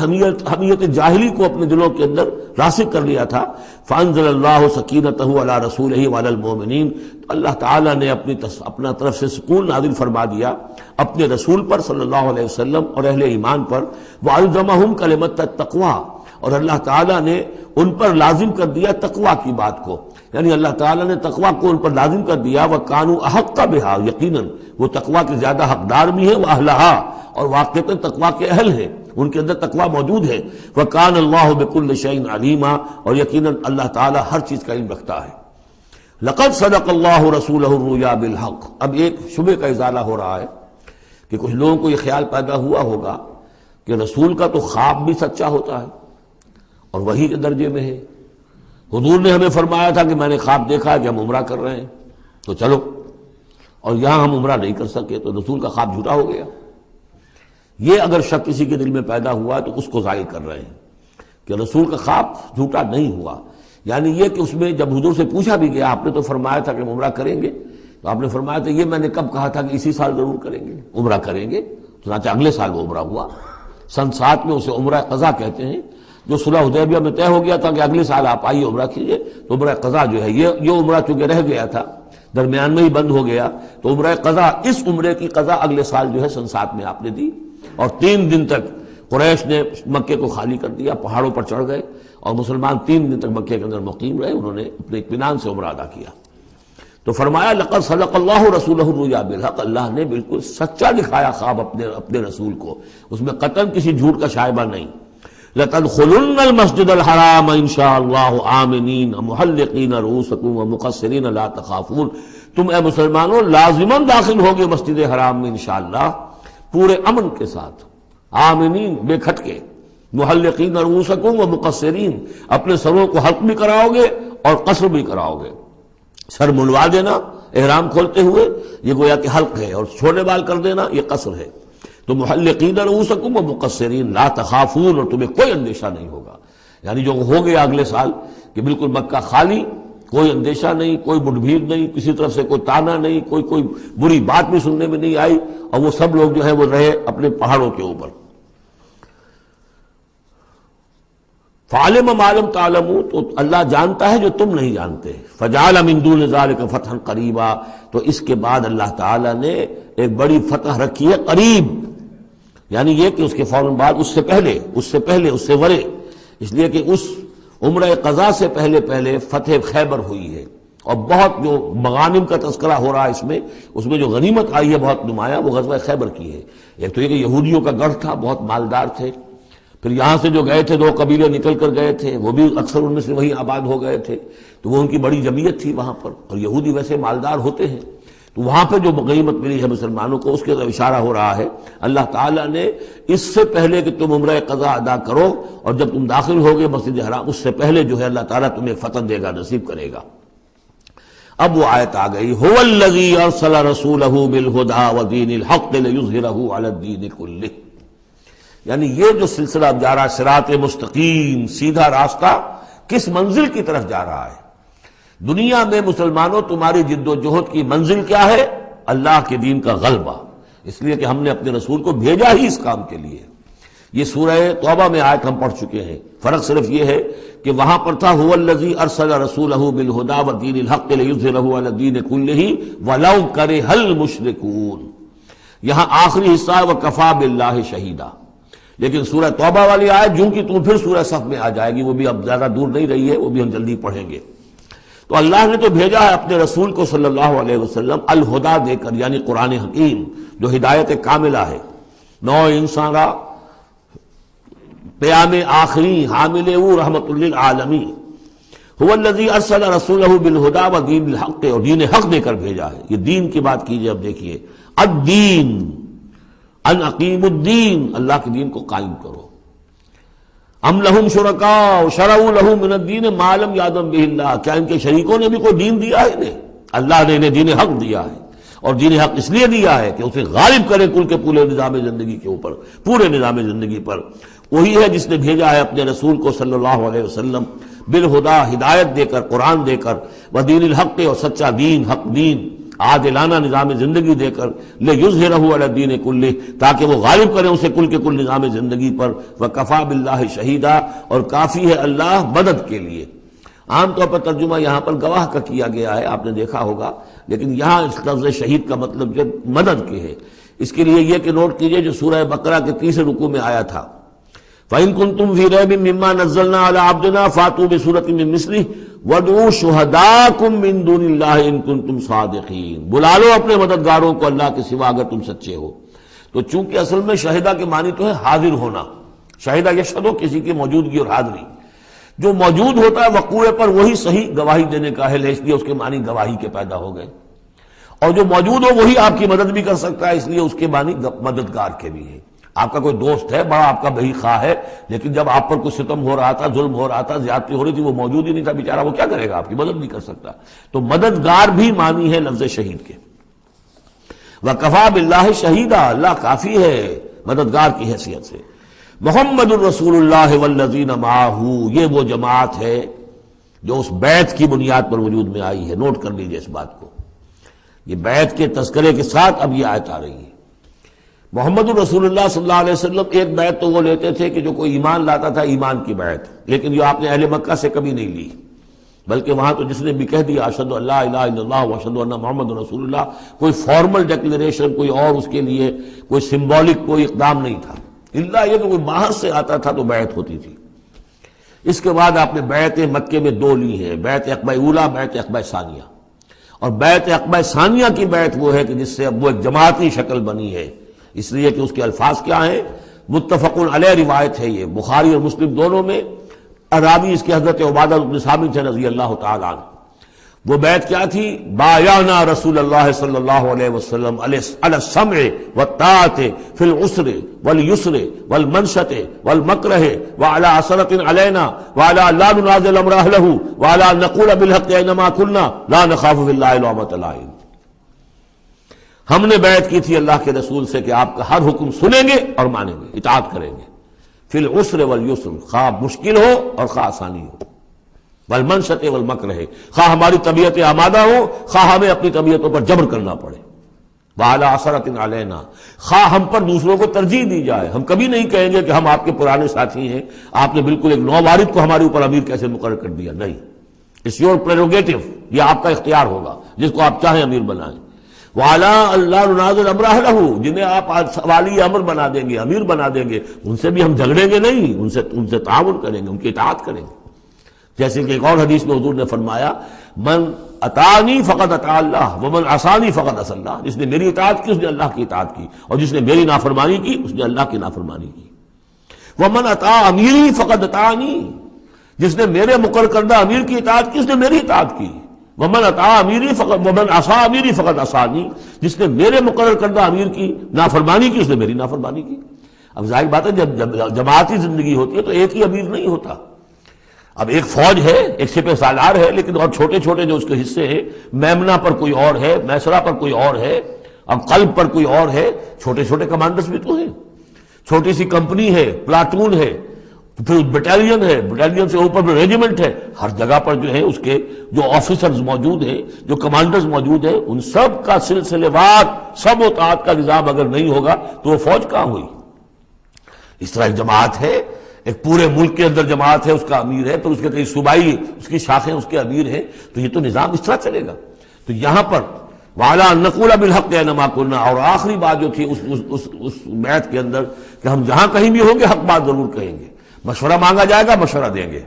حمیت جاہلی کو اپنے دلوں کے اندر راسخ کر لیا تھا۔ فانزل اللہ سکینتہ علی رسولہ وعلی المؤمنین، تو اللہ تعالیٰ نے اپنا طرف سے سکون نازل فرما دیا اپنے رسول پر صلی اللہ علیہ وسلم اور اہل ایمان پر، وَأَلْزَمَهُمْ كَلِمَةَ التَّقْوَىٰ، اور اللہ تعالیٰ نے ان پر لازم کر دیا تقویٰ کی بات کو، یعنی اللہ تعالیٰ نے تقویٰ کو ان پر لازم کر دیا۔ وَكَانُوا أَحَقَّ بِهَا، یقیناً وہ تقویٰ کے زیادہ حقدار بھی ہیں، وَأَهْلَهَا، اور واقعتاً تقویٰ کے اہل ہیں، ان کے اندر تقویٰ موجود ہے۔ وَكَانَ اللَّهُ بِكُلِّ شَيْءٍ عَلِيمًا، اور یقیناً اللہ تعالیٰ ہر چیز کا علم رکھتا ہے۔ لَقَدْ صَدَقَ اللَّهُ رَسُولَهُ الرُّؤْيَا بِالْحَقِّ، اب ایک شبہ کا ازالہ ہو رہا ہے کہ کچھ لوگوں کو یہ خیال پیدا ہوا ہوگا کہ رسول کا تو خواب بھی سچا ہوتا ہے اور وحی کے درجے میں ہے، حضور نے ہمیں فرمایا تھا کہ میں نے خواب دیکھا کہ ہم عمرہ کر رہے ہیں تو چلو، اور یہاں ہم عمرہ نہیں کر سکے تو رسول کا خواب جھوٹا ہو گیا۔ یہ اگر شک کسی کے دل میں پیدا ہوا تو اس کو ظاہر کر رہے ہیں کہ رسول کا خواب جھوٹا نہیں ہوا، یعنی یہ کہ اس میں جب حضور سے پوچھا بھی گیا، آپ نے تو فرمایا تھا کہ ہم عمرہ کریں گے، تو آپ نے فرمایا تھا یہ میں نے کب کہا تھا کہ اسی سال ضرور کریں گے، عمرہ کریں گے، چنانچہ اگلے سال وہ عمرہ ہوا۔ سن 7 میں اسے عمرہ قضا کہتے ہیں، جو صلح حدیبیہ میں طے ہو گیا تھا کہ اگلے سال آپ آئیے عمرہ کیجیے، تو عمرہ قضا جو ہے یہ عمرہ چونکہ رہ گیا تھا، درمیان میں ہی بند ہو گیا، تو عمرہ قضا، اس عمرے کی قضا اگلے سال جو ہے سن 7 میں آپ نے دی، اور 3 دن تک قریش نے مکے کو خالی کر دیا، پہاڑوں پر چڑھ گئے اور مسلمان 3 دن تک مکے کے اندر مقیم رہے، انہوں نے اپنے اطمینان سے عمرہ ادا کیا۔ تو فرمایا لقد صدق اللہ رسولہ الرؤیا بالحق، اللہ نے بالکل سچا دکھایا خواب اپنے رسول کو، اس میں قطعاً کسی جھوٹ کا شائبہ نہیں۔ لَتَدْخُلُنَّ الْمَسْجِدَ الْحَرَامَ إِنْ شَاءَ اللَّهُ آمِنِينَ مُحَلِّقِينَ رُؤُوسَكُمْ وَمُقَصِّرِينَ لَا تَخَافُونَ، تم اے مسلمانوں لازماً داخل ہوگے مسجد حرام میں انشاءاللہ پورے امن کے ساتھ، آمنین بے کھٹکے، محلقین رؤوسکم ومقصرین، اپنے سروں کو حلق بھی کراؤ گے اور قصر بھی کراؤ گے۔ سر منڈوا دینا احرام کھولتے ہوئے یہ گویا کہ حلق ہے، اور چھوٹے بال کر دینا یہ قصر ہے۔ تو محلقین رؤوسکم ومقصرین لا تخافون، اور تمہیں کوئی اندیشہ نہیں ہوگا، یعنی جو ہو گیا اگلے سال کہ بالکل مکہ خالی، کوئی اندیشہ نہیں، کوئی مڈ بھیڑ نہیں، کسی طرف سے کوئی تانا نہیں، کوئی بری بات بھی سننے میں نہیں آئی، اور وہ سب لوگ جو ہیں وہ رہے اپنے پہاڑوں کے اوپر۔ فعلم ما لم تعلموا، تو اللہ جانتا ہے جو تم نہیں جانتے۔ فجعل من دون ذلك فتحا قریبا، تو اس کے بعد اللہ تعالیٰ نے ایک بڑی فتح رکھی ہے قریب، یعنی یہ کہ اس کے فوراً بعد اس سے ورے، اس لیے کہ اس عمرہ قضا سے پہلے فتح خیبر ہوئی ہے، اور بہت جو مغانم کا تذکرہ ہو رہا ہے اس میں جو غنیمت آئی ہے بہت نمایاں، وہ غزوہ خیبر کی ہے۔ ایک تو یہ کہ یہودیوں کا گڑھ تھا، بہت مالدار تھے، پھر یہاں سے جو گئے تھے 2 قبیلے نکل کر گئے تھے، وہ بھی اکثر ان میں سے وہیں آباد ہو گئے تھے، تو وہ ان کی بڑی جمعیت تھی وہاں پر، اور یہودی ویسے مالدار ہوتے ہیں، تو وہاں پہ جو غنیمت ملی ہے مسلمانوں کو اس کے اشارہ ہو رہا ہے۔ اللہ تعالیٰ نے اس سے پہلے کہ تم عمرہ قضا ادا کرو اور جب تم داخل ہوگے مسجد حرام، اس سے پہلے جو ہے اللہ تعالیٰ تمہیں فتح دے گا، نصیب کرے گا۔ اب وہ آیت آ گئی، هو الذی ارسل رسولہ بالہدی ودین الحق لیظہرہ علی الدین کلہ، یعنی یہ جو سلسلہ اب جا رہا ہے، صراط مستقیم، سیدھا راستہ کس منزل کی طرف جا رہا ہے؟ دنیا میں مسلمانوں تمہاری جد و جہد کی منزل کیا ہے؟ اللہ کے دین کا غلبہ، اس لیے کہ ہم نے اپنے رسول کو بھیجا ہی اس کام کے لیے۔ یہ سورہ توبہ میں آیت ہم پڑھ چکے ہیں، فرق صرف یہ ہے کہ وہاں پر تھا هو الذی ارسل رسولہ بالہدی ودین الحق لیظہرہ علی الدین کلہ ولو کرہ المشرکون، یہاں آخری حصہ ہے وکفی باللہ شہیدا۔ لیکن سورہ توبہ والی آیت جو کہ تم پھر سورہ صف میں آ جائے گی، وہ بھی اب زیادہ دور نہیں رہی ہے، وہ بھی ہم جلدی پڑھیں گے۔ تو اللہ نے تو بھیجا ہے اپنے رسول کو صلی اللہ علیہ وسلم الہدا دے کر، یعنی قرآن حکیم جو ہدایت کاملہ ہے، نو انسان را پیام آخری حامل او رحمت للعالمین، هو الذی ارسل رسولہ بالہدی ودین الحق، اور دین حق دے کر بھیجا ہے۔ یہ دین کی بات کیجئے، اب دیکھیے الدین، ان اقیم الدین، اللہ کے دین کو قائم کرو۔ ام لہم شرکاء شرعوا لہم من الدین ما لم یأذن بہ اللہ، کیا ان کے شریکوں نے بھی کوئی دین دیا ہے انہیں؟ اللہ نے انہیں دین حق دیا ہے، اور دین حق اس لیے دیا ہے کہ اسے غالب کرے کل کے پورے نظام زندگی کے اوپر، پورے نظام زندگی پر۔ وہی ہے جس نے بھیجا ہے اپنے رسول کو صلی اللہ علیہ وسلم بالہدا، ہدایت دے کر، قرآن دے کر، ودین الحق، اور سچا دین، حق دین، عادلانہ نظام زندگی دے کر، لیظہرہ علی الدین کلہ، تاکہ وہ غالب کریں اسے کل کے کل نظام زندگی پر، وکفی باللہ شہیدا، اور کافی ہے اللہ مدد کے لیے۔ عام طور پر ترجمہ یہاں پر گواہ کا کیا گیا ہے، آپ نے دیکھا ہوگا، لیکن یہاں اس لفظ شہید کا مطلب جو مدد کے ہے۔ اس کے لیے یہ کہ نوٹ کیجئے جو سورہ بقرہ کے 30 رکوع میں آیا تھا، فَإِن كُنتُمْ فِي رَيْبٍ مِّمَّا نَزَّلْنَا عَلَىٰ عَبْدِنَا فَأْتُوا بِسُورَةٍ مِّن مِّثْلِهِ وَادْعُوا شُهَدَاءَكُم مِّن دُونِ اللَّهِ إِن كُنتُمْ صَادِقِينَ، بلا لو اپنے مددگاروں کو اللہ کے سوا اگر تم سچے ہو۔ تو چونکہ اصل میں شہیدہ کے معنی تو ہے حاضر ہونا، شہیدہ یشہدو، کسی کی موجودگی اور حاضری، جو موجود ہوتا ہے وقوع پر وہی صحیح گواہی دینے کا اہل ہے، اس لیے اس کے معنی گواہی کے پیدا ہو گئے، اور جو موجود ہو وہی آپ کی مدد بھی کر سکتا ہے، اس لیے اس کے معنی مددگار کے بھی ہیں۔ آپ کا کوئی دوست ہے، بڑا آپ کا بھائی خواہ ہے، لیکن جب آپ پر کوئی ستم ہو رہا تھا، ظلم ہو رہا تھا، زیادتی ہو رہی تھی، وہ موجود ہی نہیں تھا بیچارہ، وہ کیا کرے گا؟ آپ کی مدد نہیں کر سکتا۔ تو مددگار بھی معنی ہے لفظ شہید کے۔ وَكَفَى بِاللَّهِ شَهِيدًا، اللہ کافی ہے مددگار کی حیثیت سے۔ محمد الرسول اللہ والذین معہ، یہ وہ جماعت ہے جو اس بیعت کی بنیاد پر وجود میں آئی ہے۔ نوٹ کر لیجئے اس بات کو، یہ بیعت کے تذکرے کے ساتھ اب یہ آیت آ رہی ہے۔ محمد الرسول اللہ صلی اللہ علیہ وسلم ایک بیعت تو وہ لیتے تھے کہ جو کوئی ایمان لاتا تھا، ایمان کی بیعت، لیکن یہ آپ نے اہل مکہ سے کبھی نہیں لی، بلکہ وہاں تو جس نے بھی کہہ دیا اشہد ان لا الہ الا اللہ واشہد ان محمد رسول اللہ، کوئی فارمل ڈیکلیریشن، کوئی اور اس کے لیے کوئی سمبولک کوئی اقدام نہیں تھا، الا یہ کہ کوئی باہر سے آتا تھا تو بیعت ہوتی تھی۔ اس کے بعد آپ نے بیعت مکے میں دو لی ہیں، بیعت عقبہ اولا، بیعت عقبہ ثانیہ. اور بیعت عقبہ ثانیہ کی بیعت وہ ہے کہ جس سے اب وہ ایک جماعتی شکل بنی ہے، اس لیے کہ اس کے الفاظ کیا ہیں، متفق علیہ روایت ہے، یہ بخاری اور مسلم دونوں میں. راوی اس کے حضرت عبادہ بن صامت رضی اللہ تعالی عنہ. وہ بیعت کیا تھی؟ بایعنا رسول اللہ صلی اللہ علیہ وسلم علی السمع والطاعۃ فی العسر والیسر والمنشط والمکرہ وعلی عثرۃ علینا وعلی لا ننازل امر اہلہ وعلی ان نقول بالحق اینما کنا لا نخاف فی اللہ لومۃ لائم. ہم نے بیعت کی تھی اللہ کے رسول سے کہ آپ کا ہر حکم سنیں گے اور مانیں گے، اطاعت کریں گے. فی العسر والیسر، خواہ مشکل ہو اور خواہ آسانی ہو، والمنشط والمکرہ، خواہ ہماری طبیعتیں آمادہ ہو، خواہ ہمیں اپنی طبیعتوں پر جبر کرنا پڑے. وعلی عثرۃ علینا، خواہ ہم پر دوسروں کو ترجیح دی جائے. ہم کبھی نہیں کہیں گے کہ ہم آپ کے پرانے ساتھی ہیں، آپ نے بالکل ایک نووارد کو ہمارے اوپر امیر کیسے مقرر کر دیا. نہیں، اٹس یور پریروگیٹو، یہ آپ کا اختیار ہوگا جس کو آپ چاہیں امیر بنائیں. وعلی اللہ ننازل امر اہلہ، جنہیں آپ والی امر بنا دیں گے، امیر بنا دیں گے، ان سے بھی ہم جھگڑیں گے نہیں، ان سے تعاون کریں گے، ان کی اطاعت کریں گے. جیسے کہ ایک اور حدیث میں حضور نے فرمایا، من اطاعنی فقد اطاع اللہ ومن عصانی فقد عصی اللہ. جس نے میری اطاعت کی اس نے اللہ کی اطاعت کی، اور جس نے میری نافرمانی کی اس نے اللہ کی نافرمانی کی. ومن اطاع امیری فقد اطاعنی، جس نے میرے مقرر کردہ امیر کی اطاعت کی اس نے میری اطاعت کی. ومن اطاع امیری فقد ومن عصی امیری فقد عصانی، جس نے میرے مقرر کردہ امیر کی نافرمانی کی اس نے میری نافرمانی کی. اب ظاہر بات ہے جب جماعتی زندگی ہوتی ہے تو ایک ہی امیر نہیں ہوتا. اب ایک فوج ہے، ایک سپہ سالار ہے، لیکن اور چھوٹے چھوٹے جو اس کے حصے ہیں، میمنہ پر کوئی اور ہے، میسرہ پر کوئی اور ہے، اب قلب پر کوئی اور ہے. چھوٹے چھوٹے کمانڈرز بھی تو ہیں. چھوٹی سی کمپنی ہے، پلاٹون ہے، پھر بٹالین ہے، بٹالین سے اوپر ریجیمنٹ ہے. ہر جگہ پر جو ہے اس کے جو آفیسرز موجود ہیں، جو کمانڈرز موجود ہیں، ان سب کا سلسلے وار سب اطاعت کا نظام اگر نہیں ہوگا تو وہ فوج کہاں ہوئی. اس طرح ایک جماعت ہے، ایک پورے ملک کے اندر جماعت ہے، اس کا امیر ہے، پھر اس کے کئی صوبائی اس کی شاخیں اس کے امیر ہیں، تو یہ تو نظام اس طرح چلے گا. تو یہاں پر وعلی ان نقول بالحق اینما کنا، اور آخری بات جو تھی اس بیعت کے اندر کہ ہم جہاں کہیں بھی ہوں گے حق بات ضرور کہیں گے. مشورہ مانگا جائے گا، مشورہ دیں گے.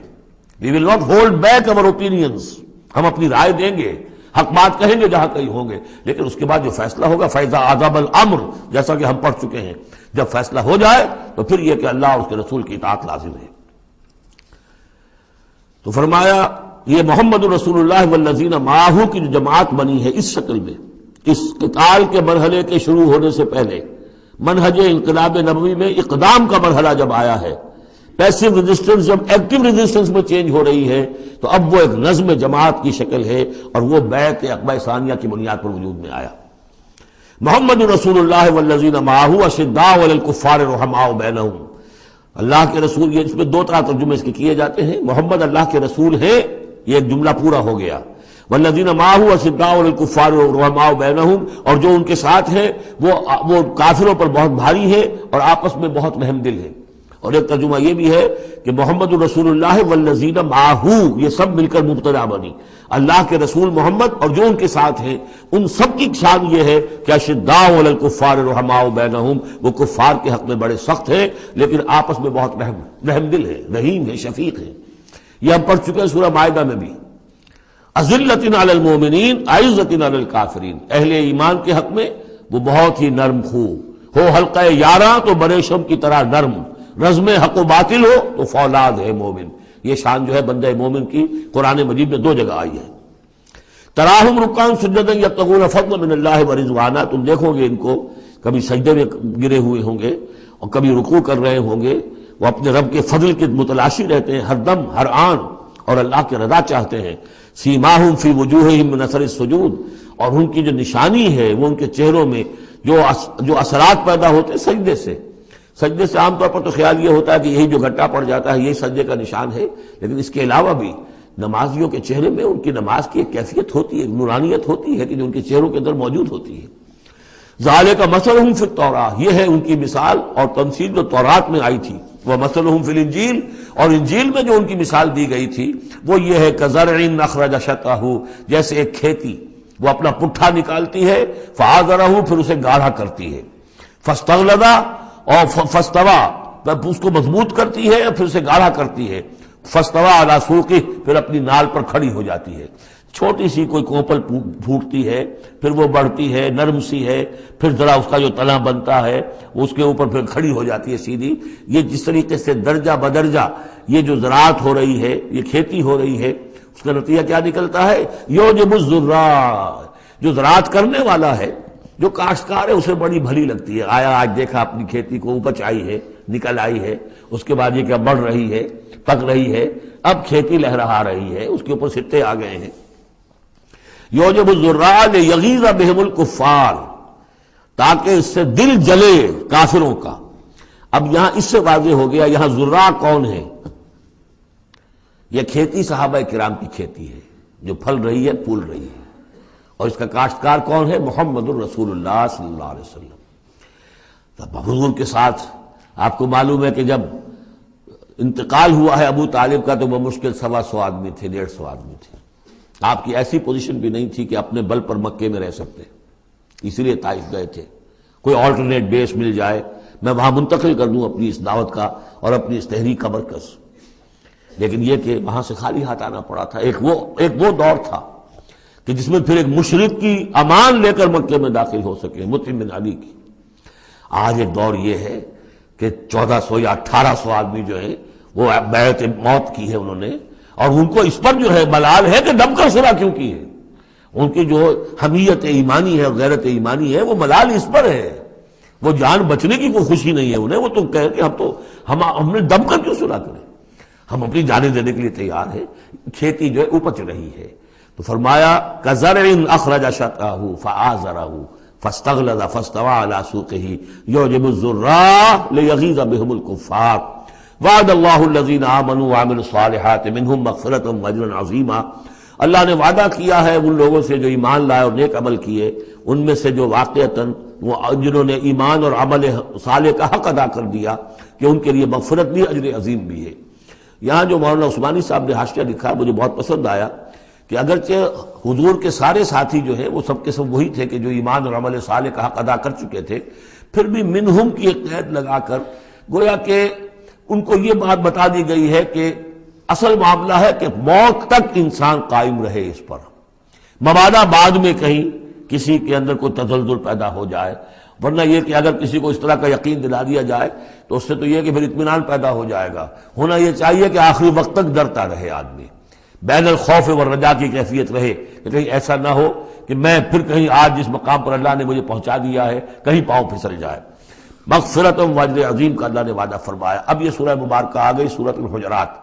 وی ول ناٹ ہولڈ بیک اور اوپینینز، ہم اپنی رائے دیں گے، حق بات کہیں گے جہاں کہیں ہوں گے. لیکن اس کے بعد جو فیصلہ ہوگا فیضا عذاب الامر، جیسا کہ ہم پڑھ چکے ہیں، جب فیصلہ ہو جائے تو پھر یہ کہ اللہ اور اس کے رسول کی اطاعت لازم ہے. تو فرمایا یہ محمد رسول اللہ والذین معہ کی جو جماعت بنی ہے اس شکل میں، اس قتال کے مرحلے کے شروع ہونے سے پہلے منہج انقلاب نبوی میں اقدام کا مرحلہ جب آیا ہے، پیسو ریزسٹنس جب ایکٹیو ریزسٹنس میں چینج ہو رہی ہے، تو اب وہ ایک نظم جماعت کی شکل ہے، اور وہ بیعت عقبہ ثانیہ کی بنیاد پر وجود میں آیا. محمد رسول اللہ والذین معہ اشداء علی الکفار رحماء بینہم. اللہ کے رسول، یہ اس میں دو طرح ترجمے اس کے کیے جاتے ہیں. محمد اللہ کے رسول ہیں، یہ ایک جملہ پورا ہو گیا. والذین معہ اشداء علی الکفار رحماء بینہم، اور جو ان کے ساتھ ہیں وہ کافروں پر بہت بھاری ہیں اور آپس میں بہت رحم دل ہیں. اور ایک ترجمہ یہ بھی ہے کہ محمد رسول اللہ والذین معہ، یہ سب مل کر مبتدا بنی. اللہ کے رسول محمد اور جو ان کے ساتھ ہیں ان سب کی شان یہ ہے کہ اشداء علی الکفار رحماء بینہم، وہ کفار کے حق میں بڑے سخت ہیں لیکن آپس میں بہت رحم دل ہے، رحیم ہے، شفیق ہے. یہ ہم پڑھ چکے ہیں سورہ مائدہ میں بھی. اذلۃ علی المؤمنین اعزۃ علی الکافرین، اہل ایمان کے حق میں وہ بہت ہی نرم خو ہو، حلقہ یاراں تو بریشم کی طرح نرم، رزم حق و باطل ہو تو فولاد ہے مومن. یہ شان جو ہے بندہ مومن کی قرآن مجید میں دو جگہ آئی ہے. تراہم رکعا سجدا یبتغون فضلا من اللہ ورضوانا، تم دیکھو گے ان کو کبھی سجدے میں گرے ہوئے ہوں گے اور کبھی رکوع کر رہے ہوں گے. وہ اپنے رب کے فضل کے متلاشی رہتے ہیں ہر دم ہر آن، اور اللہ کی رضا چاہتے ہیں. سیماہم فی وجوہہم من اثر السجود، اور ان کی جو نشانی ہے وہ ان کے چہروں میں جو اثرات پیدا ہوتے ہیں سجدے سے. سجدے سے عام طور پر تو خیال یہ ہوتا ہے کہ یہی جو گھٹا پڑ جاتا ہے یہی سجدے کا نشان ہے، لیکن اس کے علاوہ بھی نمازیوں کے چہرے میں ان کی نماز کی ایک کیفیت ہوتی ہے، نورانیت ہوتی ہے کہ جو ان کے چہروں کے اندر موجود ہوتی ہے. ذالک مثلہم فی التوراۃ، یہ ہے ان کی مثال اور تمثیل جو تورات میں آئی تھی. ومثلہم فی الانجیل، اور انجیل میں جو ان کی مثال دی گئی تھی وہ یہ ہے کزرع اخرج شطأہ، جیسے ایک کھیتی وہ اپنا پٹھا نکالتی ہے، فآزرہ، پھر اسے گاڑھا کرتی ہے، فاستغلظ، اور فاستویٰ، اس کو مضبوط کرتی ہے اور پھر اسے گاڑھا کرتی ہے، فاستوى علی سوقہ، پھر اپنی نال پر کھڑی ہو جاتی ہے. چھوٹی سی کوئی کوپل پھوٹتی ہے، پھر وہ بڑھتی ہے، نرم سی ہے، پھر ذرا اس کا جو تنا بنتا ہے اس کے اوپر پھر کھڑی ہو جاتی ہے سیدھی. یہ جس طریقے سے درجہ بدرجہ یہ جو زراعت ہو رہی ہے، یہ کھیتی ہو رہی ہے، اس کا نتیجہ کیا نکلتا ہے؟ یوجب الزراع، جو زراعت کرنے والا ہے، جو کاشتکار ہے، اسے بڑی بھلی لگتی ہے. آیا آج دیکھا اپنی کھیتی کو اپج آئی ہے، نکل آئی ہے، اس کے بعد یہ کیا بڑھ رہی ہے، پک رہی ہے، اب کھیتی لہرا رہی ہے، اس کے اوپر سٹے آ گئے ہیں. یوجب الزراع لیغیظ بہم الکفار، تاکہ اس سے دل جلے کافروں کا. اب یہاں اس سے واضح ہو گیا یہاں زراع کون ہے. یہ کھیتی صحابہ کرام کی کھیتی ہے جو پھل رہی ہے، پھول رہی ہے، اور اس کا کاشتکار کون ہے؟ محمد الرسول اللہ صلی اللہ علیہ وسلم. تب حضور کے ساتھ آپ کو معلوم ہے کہ جب انتقال ہوا ہے ابو طالب کا تو بمشکل 125 آدمی تھے، 150 آدمی تھے. آپ کی ایسی پوزیشن بھی نہیں تھی کہ اپنے بل پر مکے میں رہ سکتے، اس لیے طائف گئے تھے. کوئی آلٹرنیٹ بیس مل جائے، میں وہاں منتقل کر دوں اپنی اس دعوت کا اور اپنی اس تحریک کا مرکز. لیکن یہ کہ وہاں سے خالی ہاتھ آنا پڑا تھا. ایک وہ دور تھا کہ جس میں پھر ایک مشرک کی امان لے کر مکے میں داخل ہو سکے، مطعم بن عدی کی. آج ایک دور یہ ہے کہ 1400 یا 1800 آدمی جو ہیں وہ بیعت موت کی ہے انہوں نے، اور ان کو اس پر جو ہے ملال ہے کہ دم کر صلح کیوں کی ہے. ان کی جو حمیت ایمانی ہے اور غیرت ایمانی ہے وہ ملال اس پر ہے. وہ جان بچنے کی کوئی خوشی نہیں ہے انہیں. وہ تو کہہ کہ ہم نے دم کر کیوں صلح کریں، ہم اپنی جانیں دینے کے لیے تیار ہیں. کھیتی جو ہے اپج رہی ہے. تو فرمایا کزرع اخرج شطأہ فآزرہ فاستغلظ فاستوى على سوقه يعجب الزراع ليغيظ بهم الكفار وعد الله الذين آمنوا وعملوا الصالحات منهم مغفرة واجرا عظیما. اللہ نے وعدہ کیا ہے ان لوگوں سے جو ایمان لائے اور نیک عمل کیے، ان میں سے جو واقعتاً جنہوں نے ایمان اور عمل صالح کا حق ادا کر دیا کہ ان کے لیے مغفرت بھی، اجر عظیم بھی ہے. یہاں جو مولانا عثمانی صاحب نے حاشیہ لکھا مجھے بہت پسند آیا کہ اگرچہ حضور کے سارے ساتھی جو ہیں وہ سب کے سب وہی تھے کہ جو ایمان اور عمل صالح کا حق ادا کر چکے تھے، پھر بھی منہم کی ایک قید لگا کر گویا کہ ان کو یہ بات بتا دی گئی ہے کہ اصل معاملہ ہے کہ موت تک انسان قائم رہے اس پر، مبادا بعد میں کہیں کسی کے اندر کوئی تزلزل پیدا ہو جائے. ورنہ یہ کہ اگر کسی کو اس طرح کا یقین دلا دیا جائے تو اس سے تو یہ کہ پھر اطمینان پیدا ہو جائے گا. ہونا یہ چاہیے کہ آخری وقت تک ڈرتا رہے آدمی، بین الخوف والرجا کی کیفیت رہے کہ کہیں ایسا نہ ہو کہ میں پھر کہیں آج جس مقام پر اللہ نے مجھے پہنچا دیا ہے کہیں پاؤں پھسل جائے. مغفرت و اجر عظیم کا اللہ نے وعدہ فرمایا. اب یہ سورہ مبارکہ آ گئی، سورۃ الحجرات.